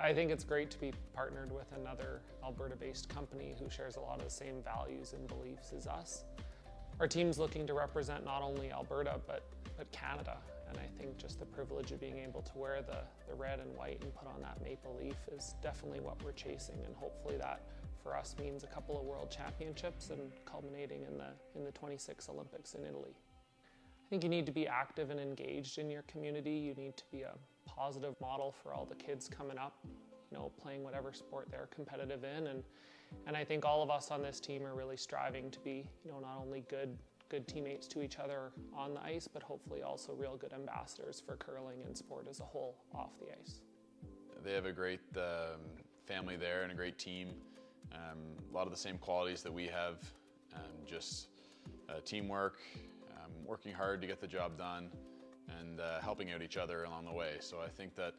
I think it's great to be partnered with another Alberta-based company who shares a lot of the same values and beliefs as us. Our team's looking to represent not only Alberta, but Canada. And I think just the privilege of being able to wear the red and white and put on that maple leaf is definitely what we're chasing. And hopefully that for us means a couple of world championships and culminating in the 26 Olympics in Italy. I think you need to be active and engaged in your community. You need to be a positive model for all the kids coming up, playing whatever sport they're competitive in. And I think all of us on this team are really striving to be, not only good teammates to each other on the ice, but hopefully also real good ambassadors for curling and sport as a whole off the ice. They have a great family there and a great team. A lot of the same qualities that we have, just teamwork, working hard to get the job done, and helping out each other along the way. So I think that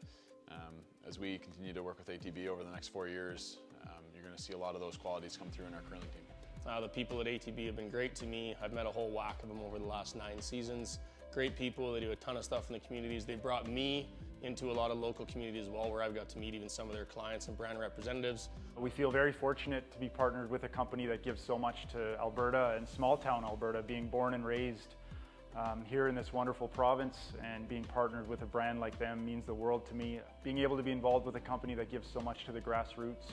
as we continue to work with ATB over the next 4 years, you're going to see a lot of those qualities come through in our curling team. The people at ATB have been great to me. I've met a whole whack of them over the last 9 seasons. Great people, they do a ton of stuff in the communities. They brought me into a lot of local communities as well, where I've got to meet even some of their clients and brand representatives. We feel very fortunate to be partnered with a company that gives so much to Alberta and small town Alberta, being born and raised here in this wonderful province, and being partnered with a brand like them means the world to me. Being able to be involved with a company that gives so much to the grassroots.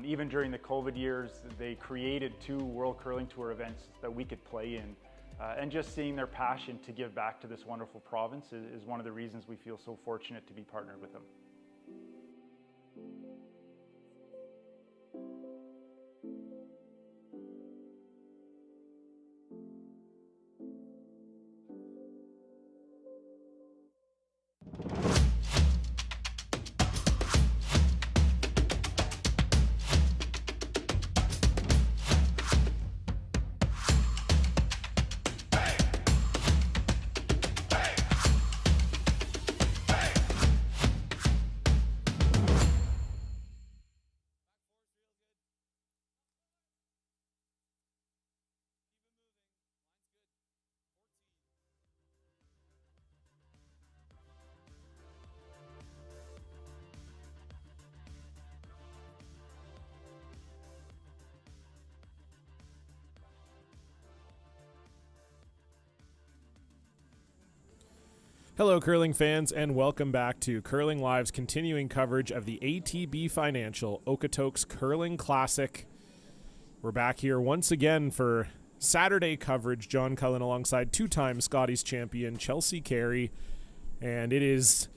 Even during the COVID years, they created 2 World Curling Tour events that we could play in. And just seeing their passion to give back to this wonderful province is one of the reasons we feel so fortunate to be partnered with them. Hello, curling fans, and welcome back to Curling Live's continuing coverage of the ATB Financial Okotoks Curling Classic. We're back here once again for Saturday coverage. John Cullen alongside 2-time Scotties champion Chelsea Carey, and it's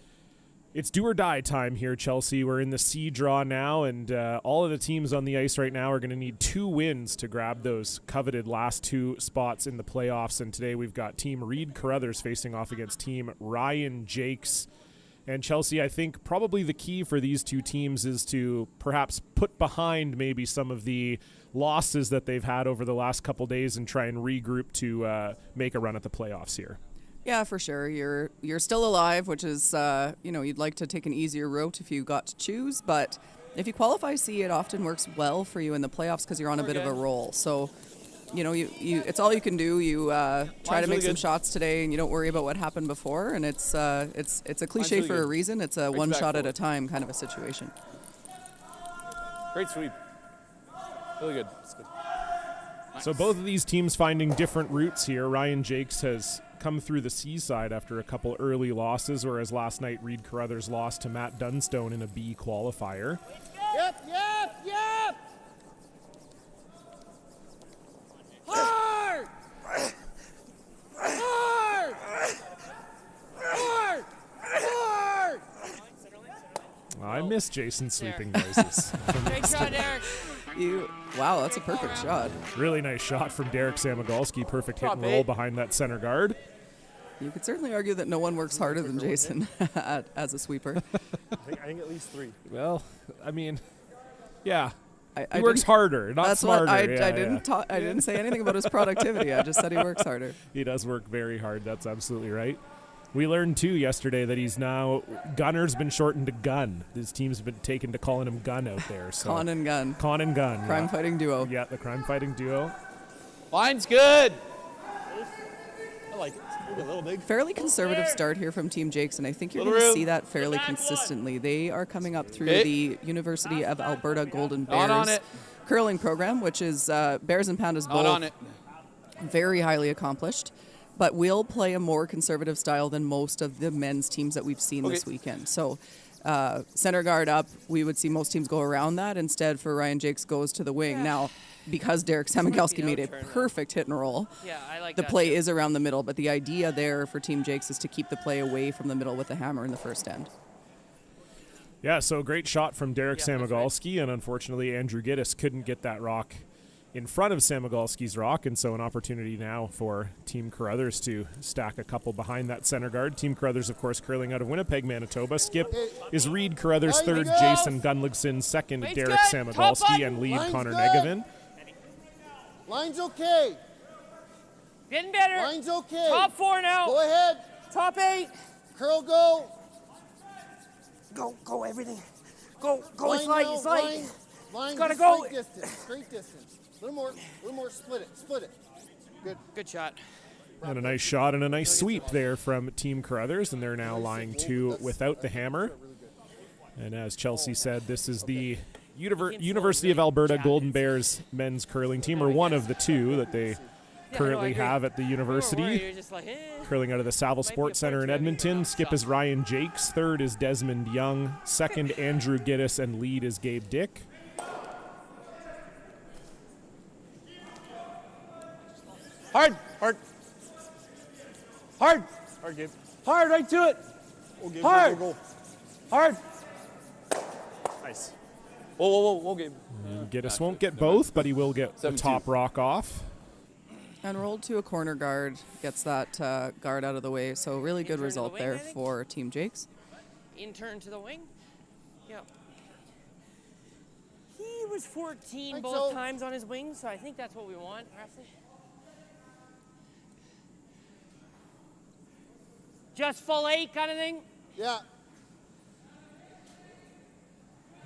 do or die time here, Chelsea. We're in the C draw now, and all of the teams on the ice right now are going to need 2 wins to grab those coveted last 2 spots in the playoffs. And today we've got Team Reed Carruthers facing off against Team Ryan Jacques. And Chelsea, I think probably the key for these 2 teams is to perhaps put behind maybe some of the losses that they've had over the last couple days and try and regroup to make a run at the playoffs here. Yeah, for sure. You're still alive, which is, you'd like to take an easier route if you got to choose. But if you qualify C, it often works well for you in the playoffs because you're on a bit of a roll. So, it's all you can do. You try to make some shots today, and you don't worry about what happened before. And it's a cliche for a reason. It's a one shot at a time kind of a situation. Great sweep. Really good. It's good. Nice. So both of these teams finding different routes here. Ryan Jacques has come through the C side after a couple early losses, whereas last night Reed Carruthers lost to Matt Dunstone in a B qualifier. Yep! Hard! I miss Jason's sweeping noises. Great shot, Derek. Wow, that's a perfect shot. Really nice shot from Derek Samagalski. Perfect hit and roll behind that center guard. You could certainly argue that no one works harder than Jason as a sweeper. I think at least 3. Well, I mean, yeah. He works harder, not smarter. That's what I didn't say anything about his productivity. I just said he works harder. He does work very hard. That's absolutely right. We learned, too, yesterday that he's now Gunner's been shortened to Gun. His team's been taken to calling him Gun out there. So. Con and Gun. Crime-fighting duo. Yeah, the crime-fighting duo. Line's good. I like it. fairly conservative start here from Team Jacques, and I think you're going to see that fairly consistently. They are coming up through the University of Alberta Golden Bears curling program, which is Bears and Pandas both very highly accomplished, but will play a more conservative style than most of the men's teams that we've seen this weekend. So center guard up, we would see most teams go around that. Instead, for Ryan Jacques goes to the wing. Now, because Derek Samogalski made a perfect hit and roll, the play is around the middle, but the idea there for Team Jacques is to keep the play away from the middle with the hammer in the first end. Yeah, so great shot from Derek Samogalski, and unfortunately Andrew Giddis couldn't get that rock in front of Samogalski's rock, and so an opportunity now for Team Carruthers to stack a couple behind that center guard. Team Carruthers, of course, curling out of Winnipeg, Manitoba. Skip is Reed Carruthers, third Jason Gunlickson, second Derek Samogalski, and lead Connor Negevin. Line's okay. Getting better. Line's okay. Top 4 now. Go ahead. Top 8. Curl, go. Go, everything. Go, Line it's light, now, it's light. Line, Gotta just go. Straight distance. A little more, split it. Good shot. And a nice shot and a nice sweep there from Team Carruthers, and they're now lying 2 without the hammer. And as Chelsea said, this is the University of Alberta Golden Bears men's curling team, or one of the 2 that they currently have at the university. Curling out of the Saville Sports Center in Edmonton. Skip is Ryan Jacques, third is Desmond Young, second Andrew Giddis, and lead is Gabe Dick. Hard, Gabe. Hard, right to it. Gabe, Hard. Go. Hard. Nice. Whoa, Gabe. Giddis won't get both, but he will get the top rock off. And rolled to a corner guard, gets that guard out of the way. So really good result there for Team Jacques. In turn to the wing. Yep. He was 14 both times on his wing, so I think that's what we want, roughly. Just full 8 kind of thing? Yeah.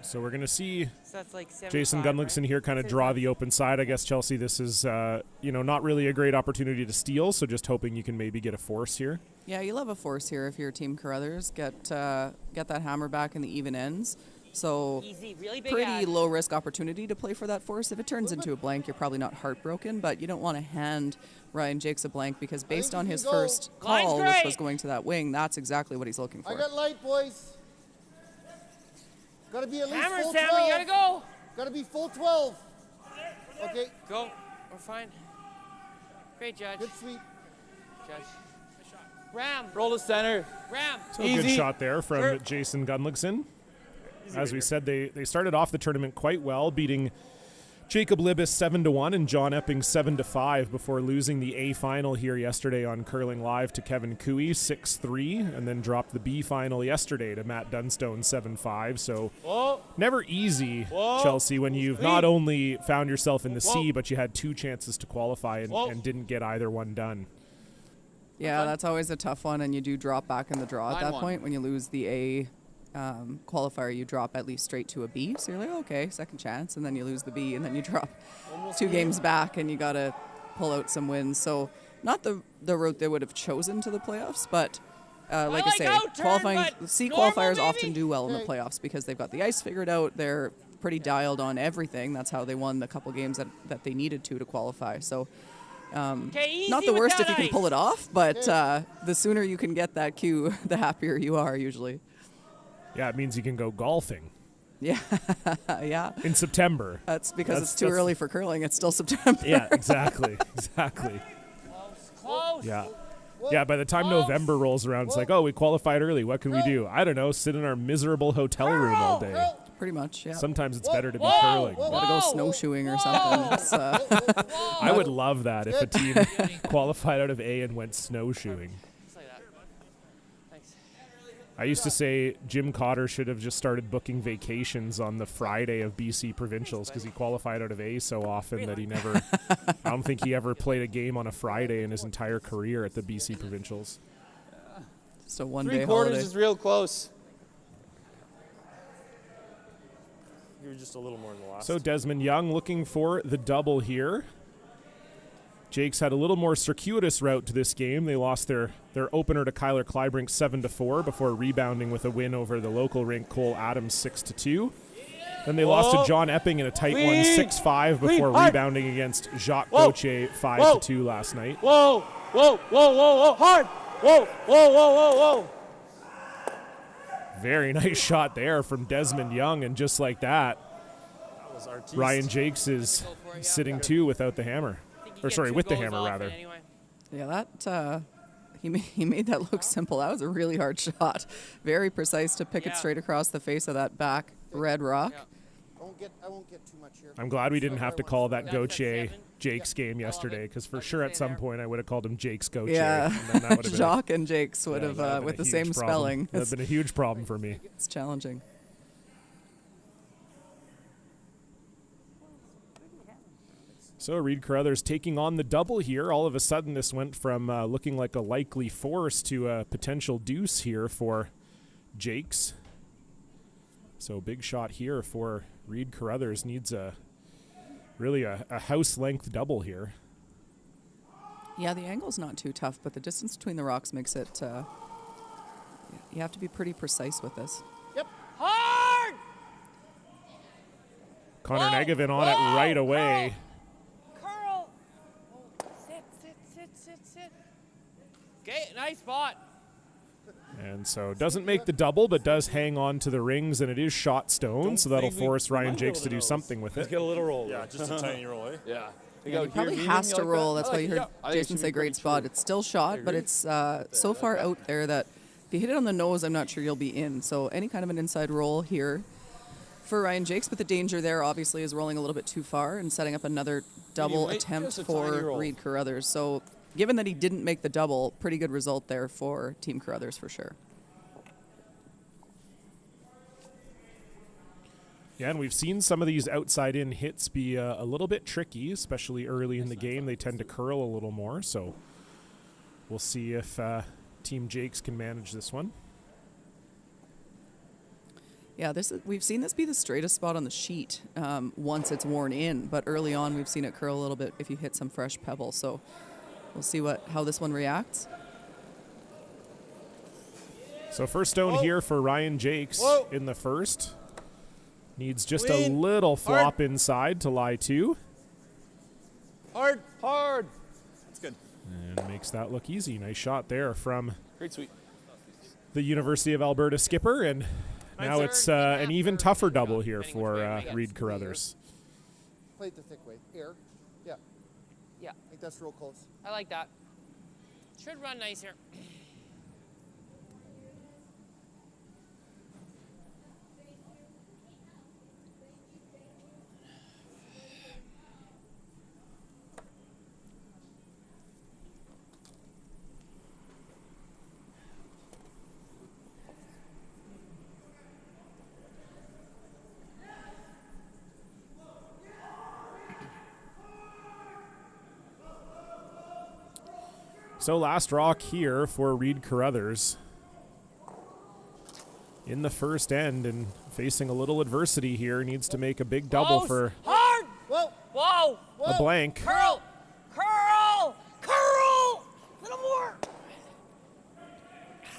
So we're going to see So that's like 75, Jason Gunlickson here kind of draw the open side. I guess, Chelsea, this is, not really a great opportunity to steal, so just hoping you can maybe get a force here. Yeah, you love a force here if you're Team Carruthers. Get that hammer back in the even ends. So Easy, really big pretty ad. low risk opportunity to play for that force. If it turns into a blank, you're probably not heartbroken, but you don't want to hand Ryan Jacques a blank because based on his first call, which was going to that wing, that's exactly what he's looking for. I got light, boys. Gotta be at least Hammer, full Sam, 12. you gotta go. Gotta be full 12. Okay. Go. We're fine. Great, Judge. Good sweep. Judge. Ram. Roll to center. Ram. So a good shot there from Jason Gunlickson. As we said, they started off the tournament quite well, beating Jacob Libis 7-1 and John Epping 7-5 before losing the A final here yesterday on Curling Live to Kevin Cooey 6-3, and then dropped the B final yesterday to Matt Dunstone 7-5. So never easy, Chelsea, when you've not only found yourself in the C, but you had 2 chances to qualify and didn't get either one done. Yeah, that's always a tough one, and you do drop back in the draw at that point. When you lose the A qualifier, you drop at least straight to a B. So you're like, okay, second chance, and then you lose the B, and then you drop 2 games back, and you got to pull out some wins. So not the route they would have chosen to the playoffs, but like I say, C qualifiers often do well in the playoffs because they've got the ice figured out. They're pretty dialed on everything. That's how they won the couple games that they needed to qualify. So not the worst if you can pull it off, but the sooner you can get that cue, the happier you are usually. Yeah, it means you can go golfing. Yeah, yeah. In September. That's because it's too early for curling. It's still September. Yeah, exactly. Close. Yeah. Yeah, by the time November rolls around, it's like, oh, we qualified early. What can we do? I don't know, sit in our miserable hotel room all day. Pretty much, yeah. Sometimes it's better to be curling. Gotta go snowshoeing or something. I would love that if a team qualified out of A and went snowshoeing. I used to say Jim Cotter should have just started booking vacations on the Friday of BC Provincials because he qualified out of A so often that he never, I don't think he ever played a game on a Friday in his entire career at the BC Provincials. Just a one-day 3/4 holiday. is real close. You were just a little more than the last. So Desmond Young looking for the double here. Jacques had a little more circuitous route to this game. They lost their opener to Kyler Kleibrink 7-4 before rebounding with a win over the local rink Cole Adams 6-2. Then they lost to John Epping in a tight one 6-5 before rebounding against Jacques Gauthier 5-2 last night. Whoa, whoa, whoa, whoa, whoa, hard! Whoa, whoa, whoa, whoa, whoa. Very nice shot there from Desmond Young, and just like that, Ryan Jacques is sitting 2 without the hammer. Or sorry, with the hammer rather. Anyway. Yeah, that he made that look simple. That was a really hard shot. Very precise to pick it straight across the face of that back red rock. I won't get too much here. I'm glad we didn't have to call that Gauthier Jacques game yesterday, because for sure at some point I would have called him Jacques Gauthier. Yeah, and then that would have Jacques and Jacques would have been with a the huge same problem. spelling. That would have been a huge problem for me. It's challenging. So Reed Carruthers taking on the double here. All of a sudden this went from looking like a likely force to a potential deuce here for Jacques. So big shot here for Reed Carruthers. Needs really a house length double here. Yeah, the angle's not too tough, but the distance between the rocks makes it, you have to be pretty precise with this. Yep. Hard! Connor Negevin on it right away. Curl! Oh, sit. Okay, nice spot. And so doesn't make the double, but does hang on to the rings, and it is shot stone, so that'll force Ryan Jacques to do something with it. Get a little roll. Yeah, just a tiny roll, eh? Yeah. Yeah, he probably has to roll. That's why you heard Jason say great spot. It's still shot, but it's so far out there that if you hit it on the nose, I'm not sure you'll be in. So any kind of an inside roll here for Ryan Jacques, but the danger there obviously is rolling a little bit too far and setting up another double attempt for Reed Carruthers. So given that he didn't make the double, pretty good result there for Team Carruthers for sure. Yeah, and we've seen some of these outside-in hits be a little bit tricky, especially early in the game. They tend to curl a little more, so we'll see if Team Jacques can manage this one. Yeah, we've seen this be the straightest spot on the sheet once it's worn in, but early on we've seen it curl a little bit if you hit some fresh pebble. So we'll see how this one reacts. So first stone here for Ryan Jacques in the first. Needs just a little flop inside to lie 2. Hard. That's good. And makes that look easy. Nice shot there from Great sweep. the University of Alberta skipper, and now it's an even tougher double here for Reed Carruthers. Play it the thick way. Air. Yeah. Yeah. I think that's real close. I like that. Should run nice here. So last rock here for Reed Carruthers in the first end, and facing a little adversity here. Needs to make a big double for Hard! Whoa. Whoa! a blank. Curl! Curl! Curl! A little more!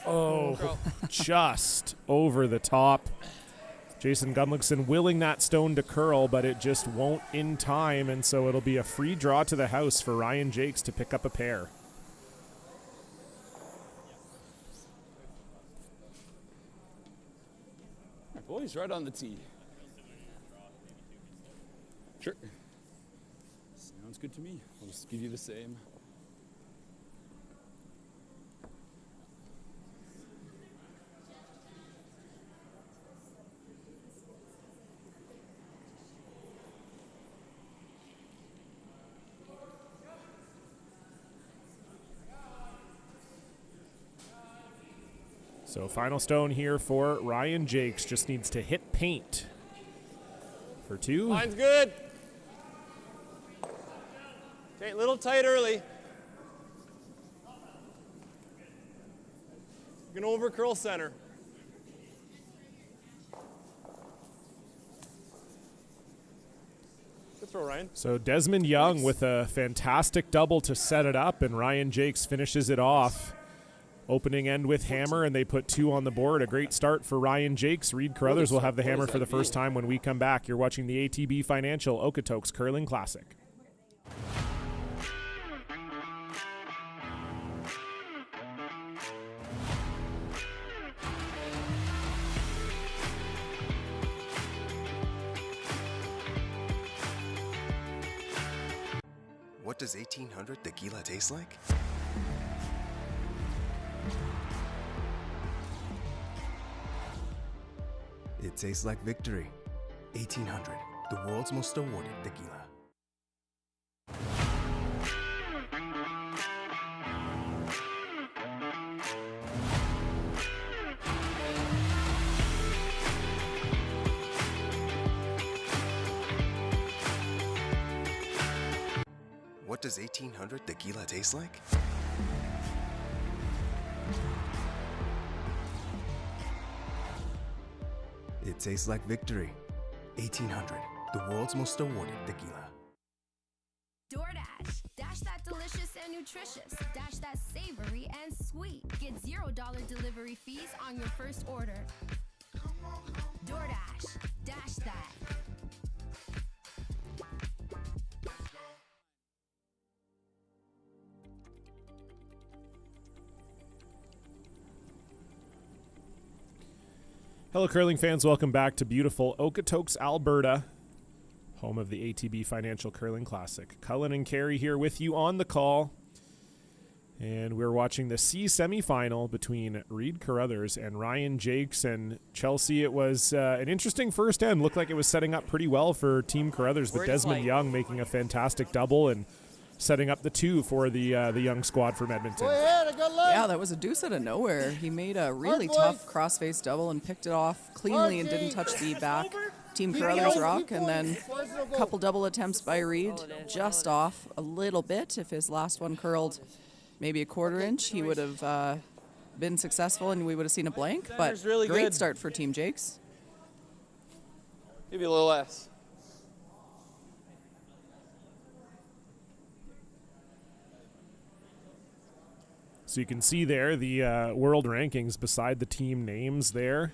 Oh, just over the top. Jason Gunlickson willing that stone to curl, but it just won't in time, and so it'll be a free draw to the house for Ryan Jacques to pick up a pair. Boys, right on the tee. Sure. Sounds good to me. I'll just give you the same. So final stone here for Ryan Jacques. Just needs to hit paint for 2. Line's good. Okay, a little tight early. You're going to over curl center. Good throw, Ryan. So Desmond Young with a fantastic double to set it up, and Ryan Jacques finishes it off. Opening end with hammer, and they put 2 on the board. A great start for Ryan Jacques. Reed Carruthers will have the hammer for the first time when we come back. You're watching the ATB Financial Okotoks Curling Classic. What does 1800 tequila taste like? It tastes like victory. 1800, the world's most awarded tequila. What does 1800 tequila taste like? It tastes like victory. 1800, the world's most awarded tequila. DoorDash. Dash that delicious and nutritious. Dash that savory and sweet. Get $0 delivery fees on your first order. DoorDash. Dash that. Hello, curling fans. Welcome back to beautiful Okotoks, Alberta, home of the ATB Financial Curling Classic. Cullen and Carey here with you on the call. And we're watching the C semifinal between Reed Carruthers and Ryan Jacques. And Chelsea, it was an interesting first end. Looked like it was setting up pretty well for Team Carruthers, with Desmond Young making a fantastic double and setting up the 2 for the young squad from Edmonton. Yeah, that was a deuce out of nowhere. He made a really tough cross-face double and picked it off cleanly and didn't touch the back Team Carruthers rock. And then a couple double attempts by Reed, just off a little bit. If his last one curled maybe a quarter inch, he would have been successful and we would have seen a blank. But great start for Team Jacques. Maybe a little less. So you can see there the world rankings beside the team names there.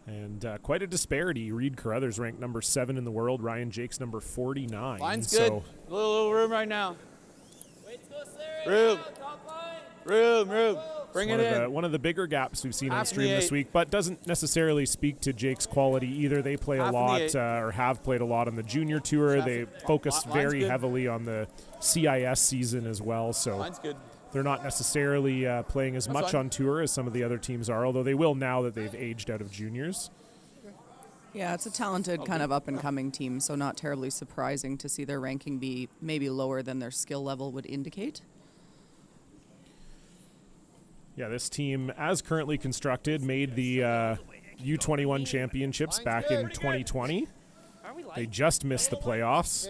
And quite a disparity. Reed Carruthers ranked number 7 in the world. Ryan Jacques number 49. Line's good. Little room right now. Room. Bring it in. One of the bigger gaps we've seen on stream this week, but doesn't necessarily speak to Jake's quality either. They play a lot, or have played a lot on the junior tour. They focus very heavily on the CIS season as well. So they're not necessarily playing as much on tour as some of the other teams are, although they will now that they've aged out of juniors. Yeah, it's a talented kind of up-and-coming team, so not terribly surprising to see their ranking be maybe lower than their skill level would indicate. Yeah, this team, as currently constructed, made the U21 championships back in 2020. They just missed the playoffs.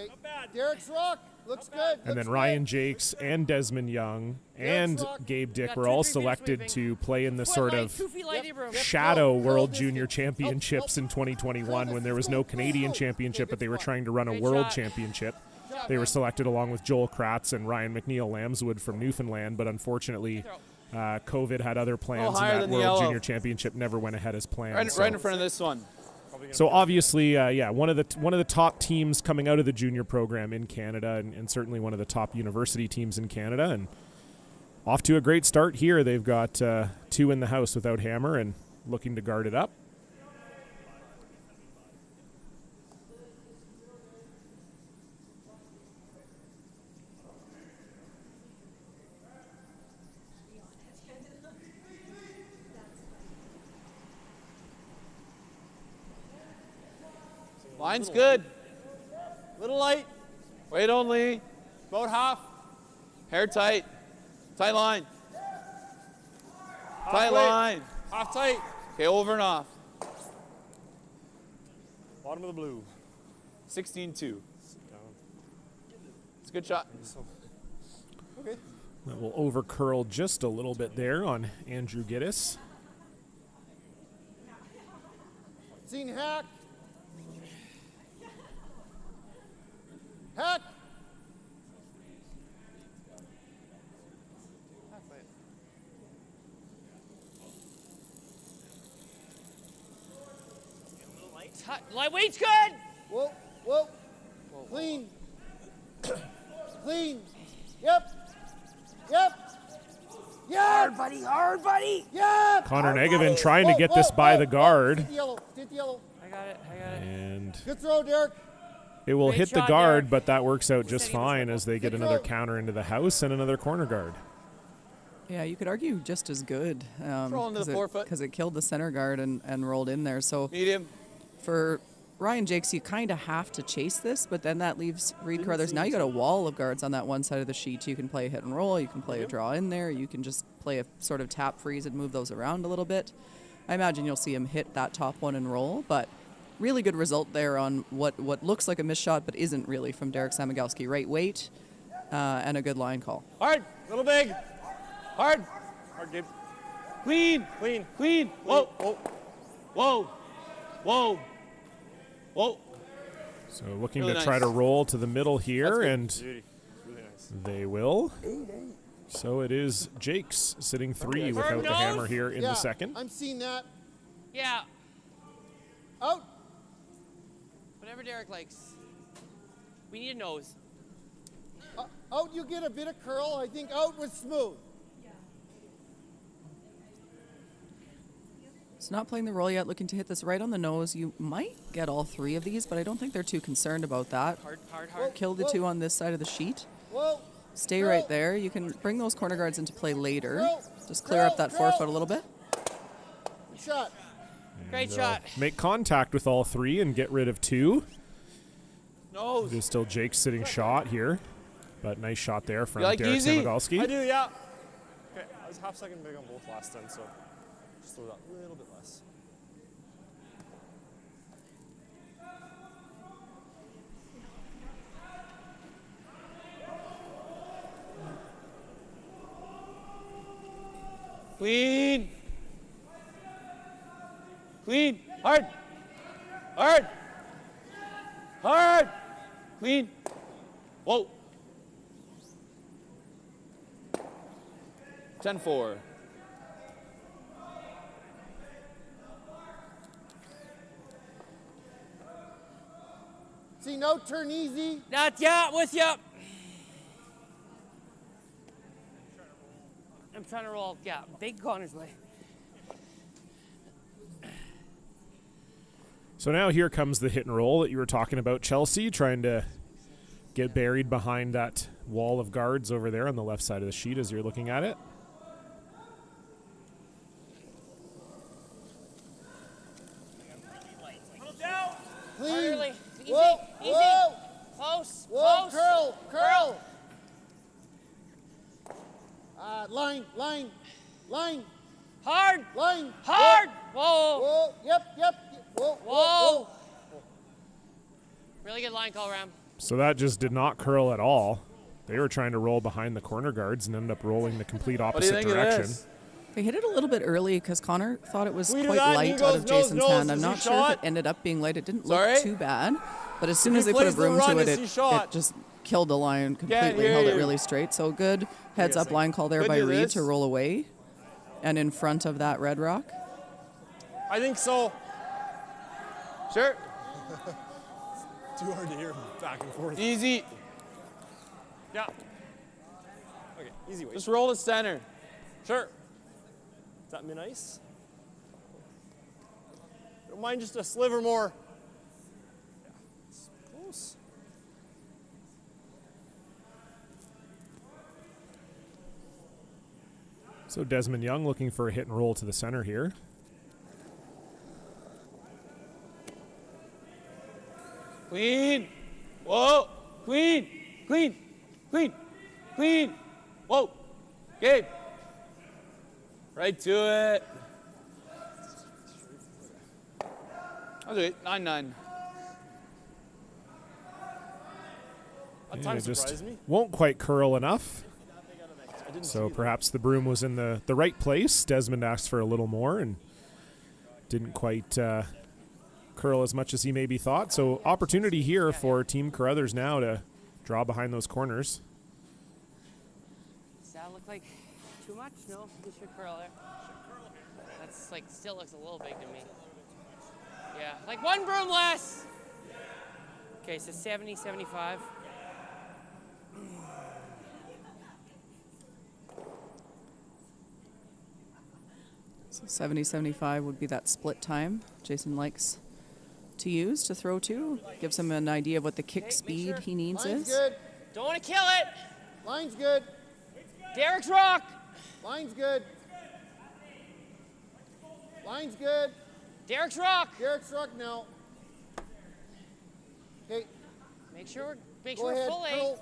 Derek's rock looks good. And then Ryan Jacques and Desmond Young and Gabe Dick were all selected to play in the sort of shadow World Junior Championships in 2021 when there was no Canadian championship, but they were trying to run a World Championship. They were selected along with Joel Kratz and Ryan McNeil Lambswood from Newfoundland, but unfortunately COVID had other plans, and that World Junior Championship never went ahead as planned. Right in front of this one. So obviously, one of the top teams coming out of the junior program in Canada, and certainly one of the top university teams in Canada, and off to a great start here. They've got 2 in the house without hammer and looking to guard it up. Line's good. Little light. Weight only. About half. Hair tight. Tight line. Tight line. Half tight. Okay, over and off. Bottom of the blue. 16-2. It's a good shot. Okay. That will over curl just a little bit there on Andrew Giddis. Seen hack. Hack. Lightweight's good. Whoa, whoa. Clean. Clean. Yep. Yep. Yep. Hard, buddy. Hard, buddy. Yep. Connor Negevin trying to get this by the guard. Get the yellow. Get the yellow. I got it. And good throw, Derek. it will Great hit the shot, guard, Derek. but that works out just fine as they get Good another throw. counter into the house and another corner guard. Yeah, you could argue just as good Throw into the forefoot. because it killed the center guard and rolled in there. So Medium. for Ryan Jacques, you kind of have to chase this, but then that leaves Reed Carruthers. Now you got a wall of guards on that one side of the sheet. You can play a hit and roll. You can play a draw in there. You can just play a sort of tap freeze and move those around a little bit. I imagine you'll see him hit that top one and roll, but really good result there on what looks like a missed shot, but isn't really from Derek Samagalski. Right weight and a good line call. Hard. Little big. Hard. Hard, Gabe. Clean. Clean. Clean. Whoa. Whoa. Whoa. Whoa. Whoa. So looking Really to nice. try to roll to the middle here, good. and Beauty. Really nice. they will. So it is Jake's sitting 3 without the hammer here in the second. I'm seeing that. Yeah. Out. Whatever Derek likes. We need a nose. Out, you get a bit of curl. I think out was smooth. It's not playing the roll yet, looking to hit this right on the nose. You might get all 3 of these, but I don't think they're too concerned about that. Hard, hard, hard. Kill the 2 on this side of the sheet. Whoa. Stay Curl. right there. You can bring those corner guards into play later. Curl. Just clear up that Curl. forefoot a little bit. Good shot. Great They'll shot. Make contact with all 3 and get rid of 2. Nose. There's still Jake sitting shot here, but nice shot there from You like Derek easy? Samagalski. I do, yeah. Okay, I was half second big on both last time, so just throw that a little bit less. Clean. Clean. Hard. Hard. Hard. Clean. Whoa. 10-4. See, no turn easy. That's yeah, with ya. I'm trying to roll, yeah, big Connor's way. So now here comes the hit and roll that you were talking about, Chelsea, trying to get buried behind that wall of guards over there on the left side of the sheet as you're looking at it. Clean. Early. Easy, Whoa. easy. Whoa. Close, Whoa. close. Curl. Curl. Line. Line. Line. Hard. Line. Hard. Whoa. Whoa. Yep. Yep. Whoa. Whoa. Really good line call, Ram. So that just did not curl at all. They were trying to roll behind the corner guards and ended up rolling the complete What do you opposite think of direction. this? They hit it a little bit early because Connor thought it was We do quite that, and light he out goes of Jason's nose, hand. I'm is he not sure if shot? it ended up being light. It didn't Sorry? look too bad. But as soon If as he they put a plays the broom run, to is it, he it shot? just killed the line completely, hear held it you. really straight. So good heads up line call there Could by do Reed this. to roll away and in front of that red rock. I think so. Sure. Too hard to hear back and forth. Easy. Yeah. Okay, easy way. Just roll to center. Sure. Is that min ice? Don't mind just a sliver more. Yeah, it's close. So Desmond Young looking for a hit and roll to the center here. Clean. Whoa. Clean. Clean. Clean. Clean. Whoa. Gabe. Right to it. That's okay. 9-9. That And time it just surprised me. won't quite curl enough. I didn't So see perhaps the broom was in the right place. Desmond asked for a little more and didn't quite curl as much as he maybe thought. So opportunity here for Team Carruthers now to draw behind those corners. Does that look like too much? No, you should curl it. That's like, still looks a little big to me. Yeah, like one broom less. Okay, so 70, 75. So 70, 75 would be that split time Jason likes to use to throw to. Gives him an idea of what the kick speed he needs Line's is. good. Don't want to kill it. Line's good. Derek's rock. Line's good. Line's good. Derek's rock. Derek's rock now. Okay. Make sure Go we're ahead. full Curl. eight.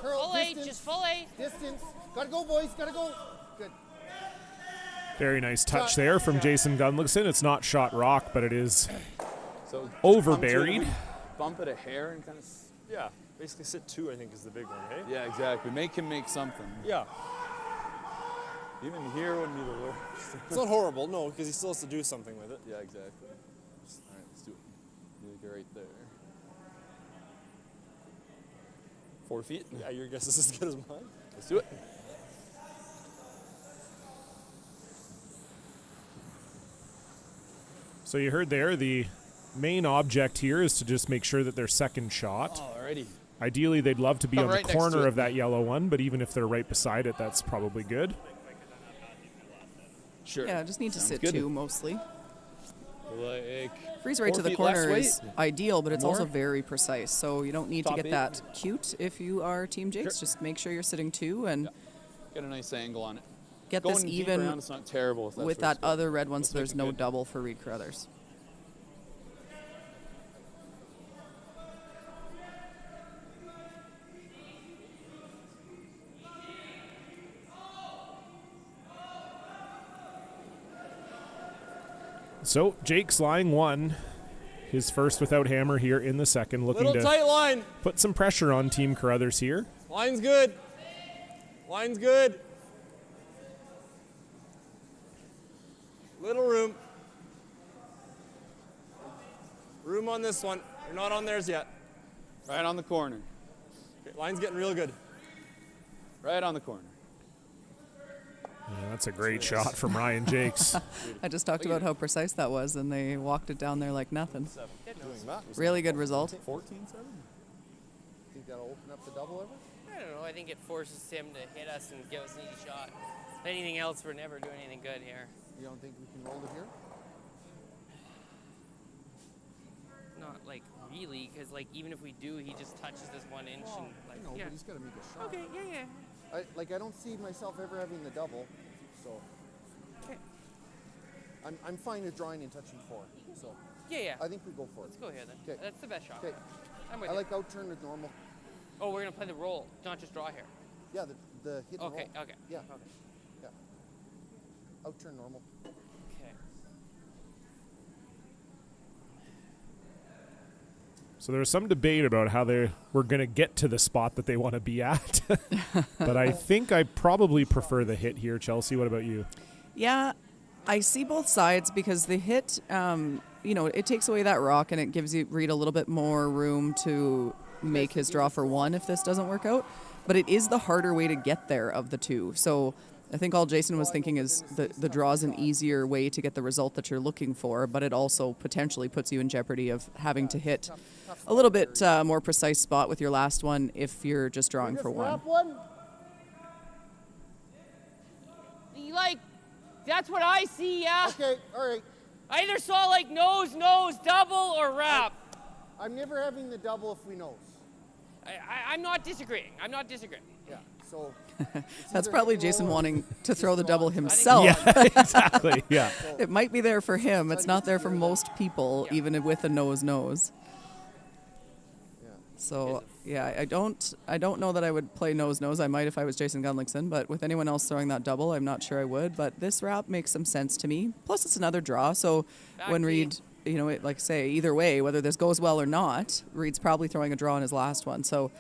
Curl. Full eight, Distance. just full eight. Distance. Gotta go, boys. Gotta go. Good. Very nice touch there from Jason Gunlickson. It's not shot rock, but it is So overburied. Bump it a hair and kind of. Yeah, basically sit 2, I think, is the big one, hey? Yeah, exactly. Make him make something. Yeah. Even here wouldn't be the worst. It's not horrible, no, because he still has to do something with it. Yeah, exactly. All right, let's do it. Really go right there. 4 feet? Yeah, your guess is as good as mine. Let's do it. So you heard there, the main object here is to just make sure that their second shot. Alrighty. Ideally, they'd love to be Come on right the next to corner it. of that yellow one, but even if they're right beside it, that's probably good. Sure. Yeah, just need to Sounds sit good. 2 mostly. Like Freeze right 4 to the feet less corner weight? is ideal, but it's More? also very precise. So you don't need Top to get 8? that cute if you are Team Jakes. Sure. Just make sure you're sitting 2 and Get a nice angle on it. get Going this deep even around, it's not terrible if that's with where that it's going. other red one, Let's so there's make it no good. double for Reed Carruthers. So Jake's lying 1. His first without hammer here in the second, looking Little to tight line. put some pressure on Team Carruthers here. Line's good. Line's good. Little room. Room on this one. You're not on theirs yet. Right on the corner. Okay, line's getting real good. Right on the corner. Yeah, that's a great shot from Ryan Jakes. I just talked about how precise that was, and they walked it down there like nothing. Doing that. Really good result. 14-7? Think that'll open up the double ever? I don't know. I think it forces him to hit us and give us an easy shot. If anything else, we're never doing anything good here. You don't think we can roll it here? Not like really, because like even if we do, he just touches this 1 inch and like No, yeah. but he's got to make a shot. Okay, yeah. I don't see myself ever having the double, so. Okay. I'm fine with drawing and touching 4, so. Yeah. I think we go for it. Let's go here then. 'Kay. That's the best shot. Okay. I'm with I you. like out turn with normal. Oh, we're gonna play the roll, not just draw here. Yeah, the hit and Okay. roll. Okay. Yeah. Okay. Yeah. Out turn normal. Okay. So there was some debate about how they were going to get to the spot that they want to be at. But I think I probably prefer the hit here. Chelsea, what about you? Yeah, I see both sides because the hit, it takes away that rock and it gives you Reed a little bit more room to make his draw for 1 if this doesn't work out. But it is the harder way to get there of the 2. So I think all Jason was thinking is the draw is an easier way to get the result that you're looking for, but it also potentially puts you in jeopardy of having to hit a little bit more precise spot with your last one if you're just drawing for 1. Wrap one. Like, that's what I see, yeah. Okay, all right. I either saw like nose, double, or wrap. I'm never having the double if we nose. I'm not disagreeing. Yeah, so. That's probably Jason wanting to throw the double himself. Yeah, exactly. Yeah. It might be there for him. It's not there for most people, even with a nose. So yeah, I don't know that I would play nose. I might if I was Jason Gunlickson, but with anyone else throwing that double, I'm not sure I would. But this wrap makes some sense to me. Plus, it's another draw. So when Reed, like say either way, whether this goes well or not, Reed's probably throwing a draw on his last one. So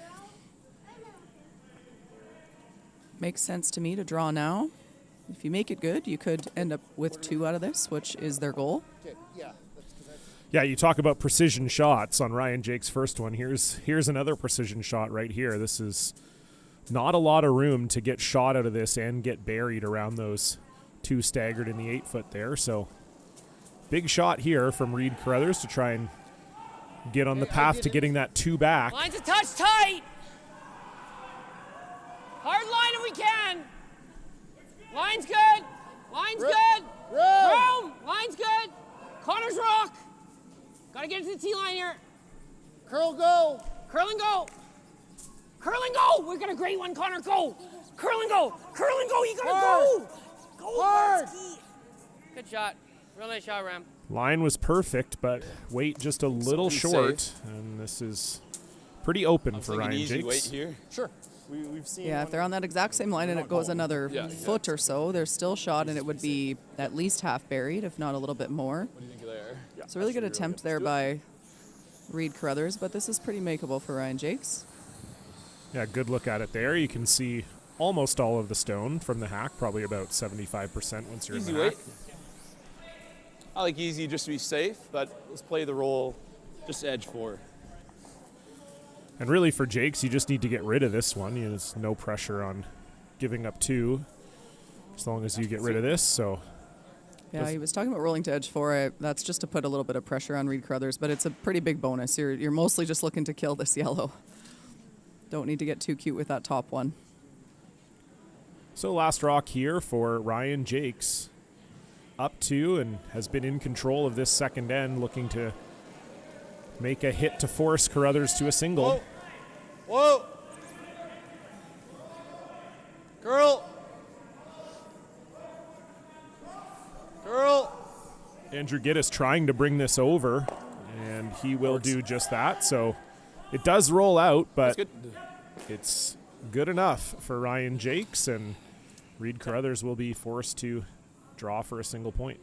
makes sense to me to draw now. If you make it good, you could end up with 2 out of this, which is their goal. Okay, yeah. That's 'cause Yeah, you talk about precision shots on Ryan Jake's first one. Here's another precision shot right here. This is not a lot of room to get shot out of this and get buried around those two staggered in the 8-foot there. So big shot here from Reed Carruthers to try and get on the path to getting that 2 back. Line's a touch tight. Hard line if we can. Line's good. Line's good. Room. Line's good. Connor's rock. Gotta get into the T-line here. Curl, go. Curl and go. Curl and go. We got a great one, Connor. Go. Curl and go. Curl and go. You gotta go. Go. Hard. Good shot. Real nice shot, Ram. Line was perfect, but weight just a little short. Safe. And this is pretty open for Ryan easy Jakes. weight here. Sure. We've seen. Yeah, if they're on that exact same line and it goes another foot or so, they're still shot, and it would be at least half buried, if not a little bit more. What do you think there? It's a really good attempt there by Reed Carruthers, but this is pretty makeable for Ryan Jakes. Yeah, good look at it there. You can see almost all of the stone from the hack, probably about 75% once you're Easy in the weight. hack. I like easy just to be safe, but let's play the role just edge 4. And really for Jakes, you just need to get rid of this one. There's no pressure on giving up 2 as long as you get rid of this. So Yeah, he was talking about rolling to edge 4. That's just to put a little bit of pressure on Reed Carruthers, but it's a pretty big bonus. You're mostly just looking to kill this yellow. Don't need to get too cute with that top one. So last rock here for Ryan Jakes. Up 2 and has been in control of this second end, looking to make a hit to force Carruthers to a single. Whoa. Curl. Curl. Andrew Giddis trying to bring this over, and he will do just that. So it does roll out, but it's good enough for Ryan Jakes, and Reed Carruthers will be forced to draw for a single point.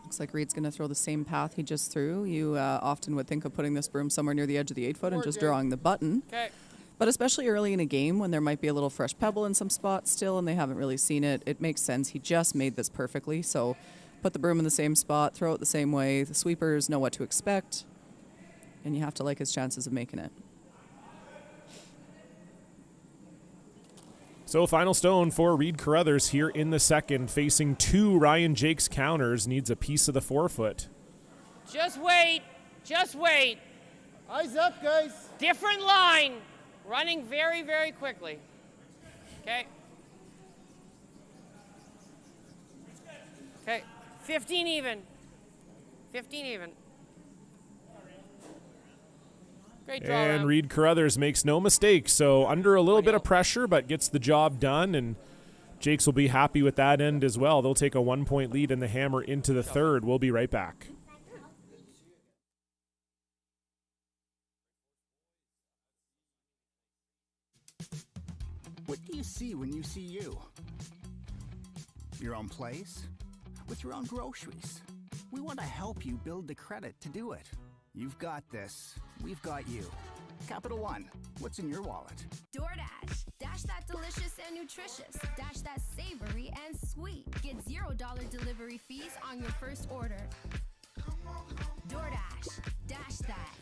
Looks like Reed's going to throw the same path he just threw. You often would think of putting this broom somewhere near the edge of the 8-foot and just drawing the button. Okay. But especially early in a game when there might be a little fresh pebble in some spots still and they haven't really seen it, it makes sense. He just made this perfectly. So put the broom in the same spot, throw it the same way. The sweepers know what to expect, and you have to like his chances of making it. So final stone for Reed Carruthers here in the second, facing 2 Ryan Jakes counters, needs a piece of the 4-foot. Just wait. Just wait. Eyes up, guys. Different line. Running very, very quickly. Okay. Okay. 15 even. 15 even. Great draw. And Ram. Reed Carruthers makes no mistake, so under a little bit of pressure, but gets the job done, and Jakes will be happy with that end as well. They'll take a 1-point lead in the hammer into the third. We'll be right back. What do you see when you see you? Your own place? With your own groceries? We want to help you build the credit to do it. You've got this. We've got you. Capital One, what's in your wallet? DoorDash. Dash that delicious and nutritious. Dash that savory and sweet. Get $0 delivery fees on your first order. DoorDash. Dash that.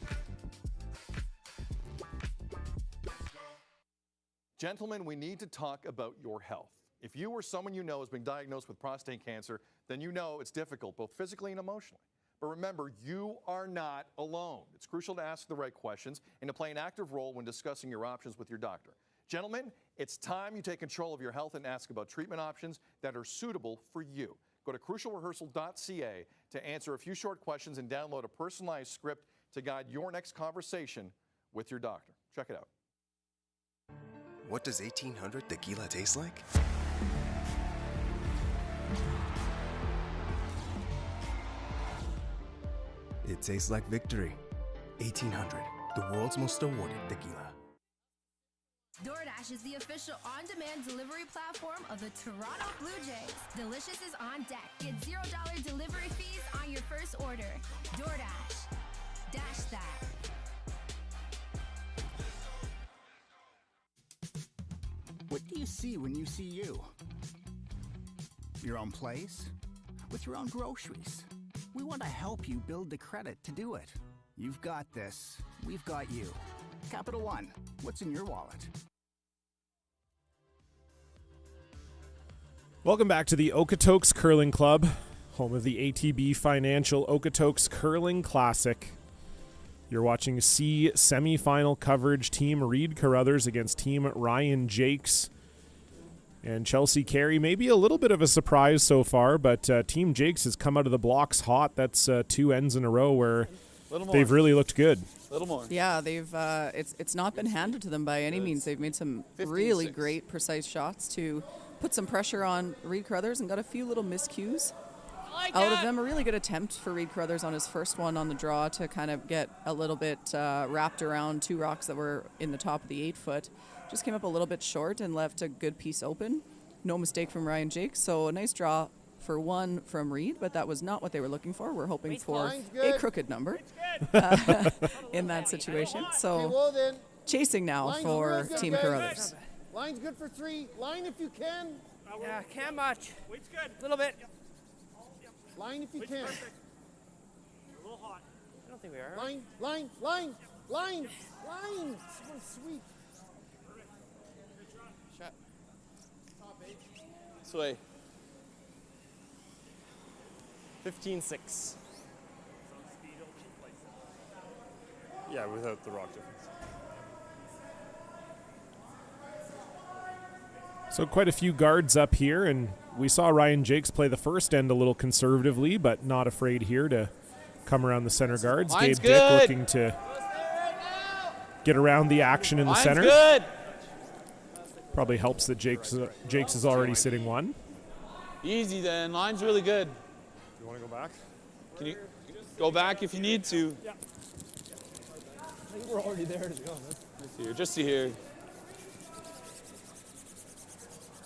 Gentlemen, we need to talk about your health. If you or someone you know has been diagnosed with prostate cancer, then you know it's difficult, both physically and emotionally. But remember, you are not alone. It's crucial to ask the right questions and to play an active role when discussing your options with your doctor. Gentlemen, it's time you take control of your health and ask about treatment options that are suitable for you. Go to crucialrehearsal.ca to answer a few short questions and download a personalized script to guide your next conversation with your doctor. Check it out. What does 1800 tequila taste like? It tastes like victory. 1800, the world's most awarded tequila. DoorDash is the official on-demand delivery platform of the Toronto Blue Jays. Delicious is on deck. Get $0 delivery fees on your first order. DoorDash. Dash that. What do you see when you see you? Your own place? With your own groceries. We want to help you build the credit to do it. You've got this. We've got you. Capital One, what's in your wallet? Welcome back to the Okotoks Curling Club, home of the ATB Financial Okotoks Curling Classic. You're watching C semifinal coverage, Team Reed Carruthers against Team Ryan Jacques. And Chelsea Carey, maybe a little bit of a surprise so far, but Team Jacques has come out of the blocks hot. That's 2 ends in a row where they've really looked good. A little more. Yeah, they've it's not been handed to them by any means. They've made some really great, precise shots to put some pressure on Reed Carruthers and got a few little miscues out of them. A really good attempt for Reed Carruthers on his first one on the draw to kind of get a little bit wrapped around 2 rocks that were in the top of the 8-foot. Just came up a little bit short and left a good piece open. No mistake from Ryan Jacques. So a nice draw for 1 from Reed, but that was not what they were looking for. We're hoping for a crooked number in that situation. So chasing now for Team Carruthers. Line's good for 3. Line if you can. Yeah, can't much. Weight's good. A little bit. Line if you can. A little hot. I don't think we are. Line. Someone sweet. Shot. This way. 15-6. Yeah, without the rock difference. So quite a few guards up here, and we saw Ryan Jacques play the first end a little conservatively, but not afraid here to come around the center guards. Line's Gabe Dick good. looking to get around the action in the Line's center. Good. Probably helps that Jacques is already sitting 1. Easy then. Line's really good. You want to go back? Can you go back if you need to? Yeah. I think we're already there, to be honest. Just to here.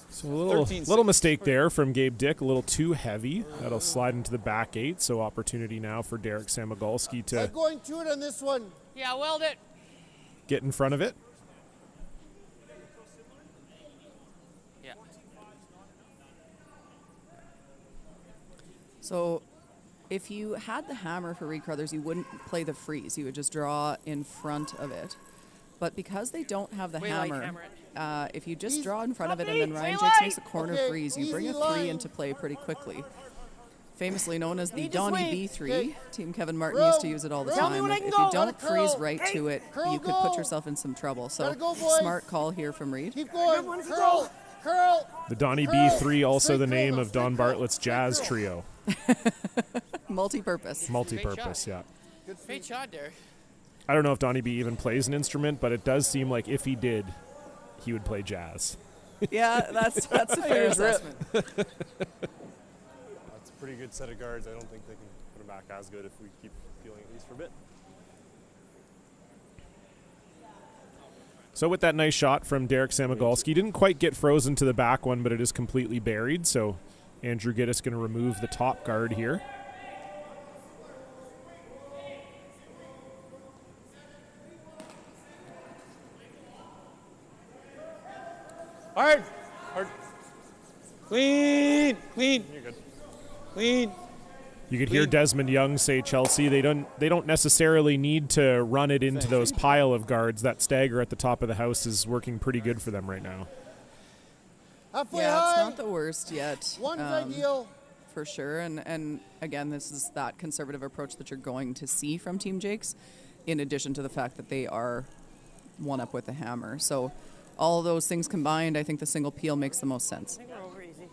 So a little mistake there from Gabe Dick, a little too heavy. That'll slide into the back 8, so opportunity now for Derek Samogolski to I'm going to it on this one. Yeah, weld it. get in front of it. Yeah. So if you had the hammer for Reed Carruthers, you wouldn't play the freeze. You would just draw in front of it. But because they don't have the hammer, if you just draw in front of it and then Ryan Jacques makes a corner freeze, you bring a 3 into play pretty quickly. Famously known as the Donnie B3, Team Kevin Martin used to use it all the time. If you don't freeze right to it, you could put yourself in some trouble. So smart call here from Reed. Keep going. Curl. The Donnie B3, also the name of Don Bartlett's jazz trio. Multi-purpose. Multi-purpose, yeah. Great shot, Derek. I don't know if Donnie B even plays an instrument, but it does seem like if he did, he would play jazz. Yeah, that's a fair assessment. That's a pretty good set of guards. I don't think they can put them back as good if we keep feeling at least for a bit. So with that nice shot from Derek Samogolski, didn't quite get frozen to the back one, but it is completely buried. So Andrew Giddis going to remove the top guard here. Hard. Clean. You're good. Clean. You could hear Desmond Young say, Chelsea, they don't necessarily need to run it into those pile of guards. That stagger at the top of the house is working pretty good for them right now. Halfway Yeah, high. it's not the worst yet. One's ideal. For sure. And again, this is that conservative approach that you're going to see from Team Jacques, in addition to the fact that they are one up with the hammer. So all those things combined, I think the single peel makes the most sense. I think we're over easy.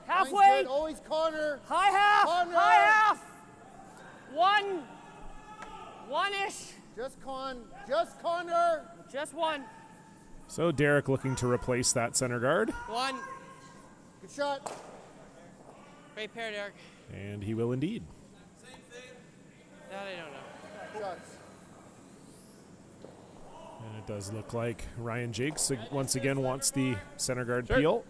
Halfway. Halfway. Always corner. High half. Corner. High half. One-ish. Just corner. Just one. So Derek looking to replace that center guard. One. Good shot. Great pair, Derek. And he will indeed. That I don't know. Shots. And it does look like Ryan Jacques once again wants the center guard peel.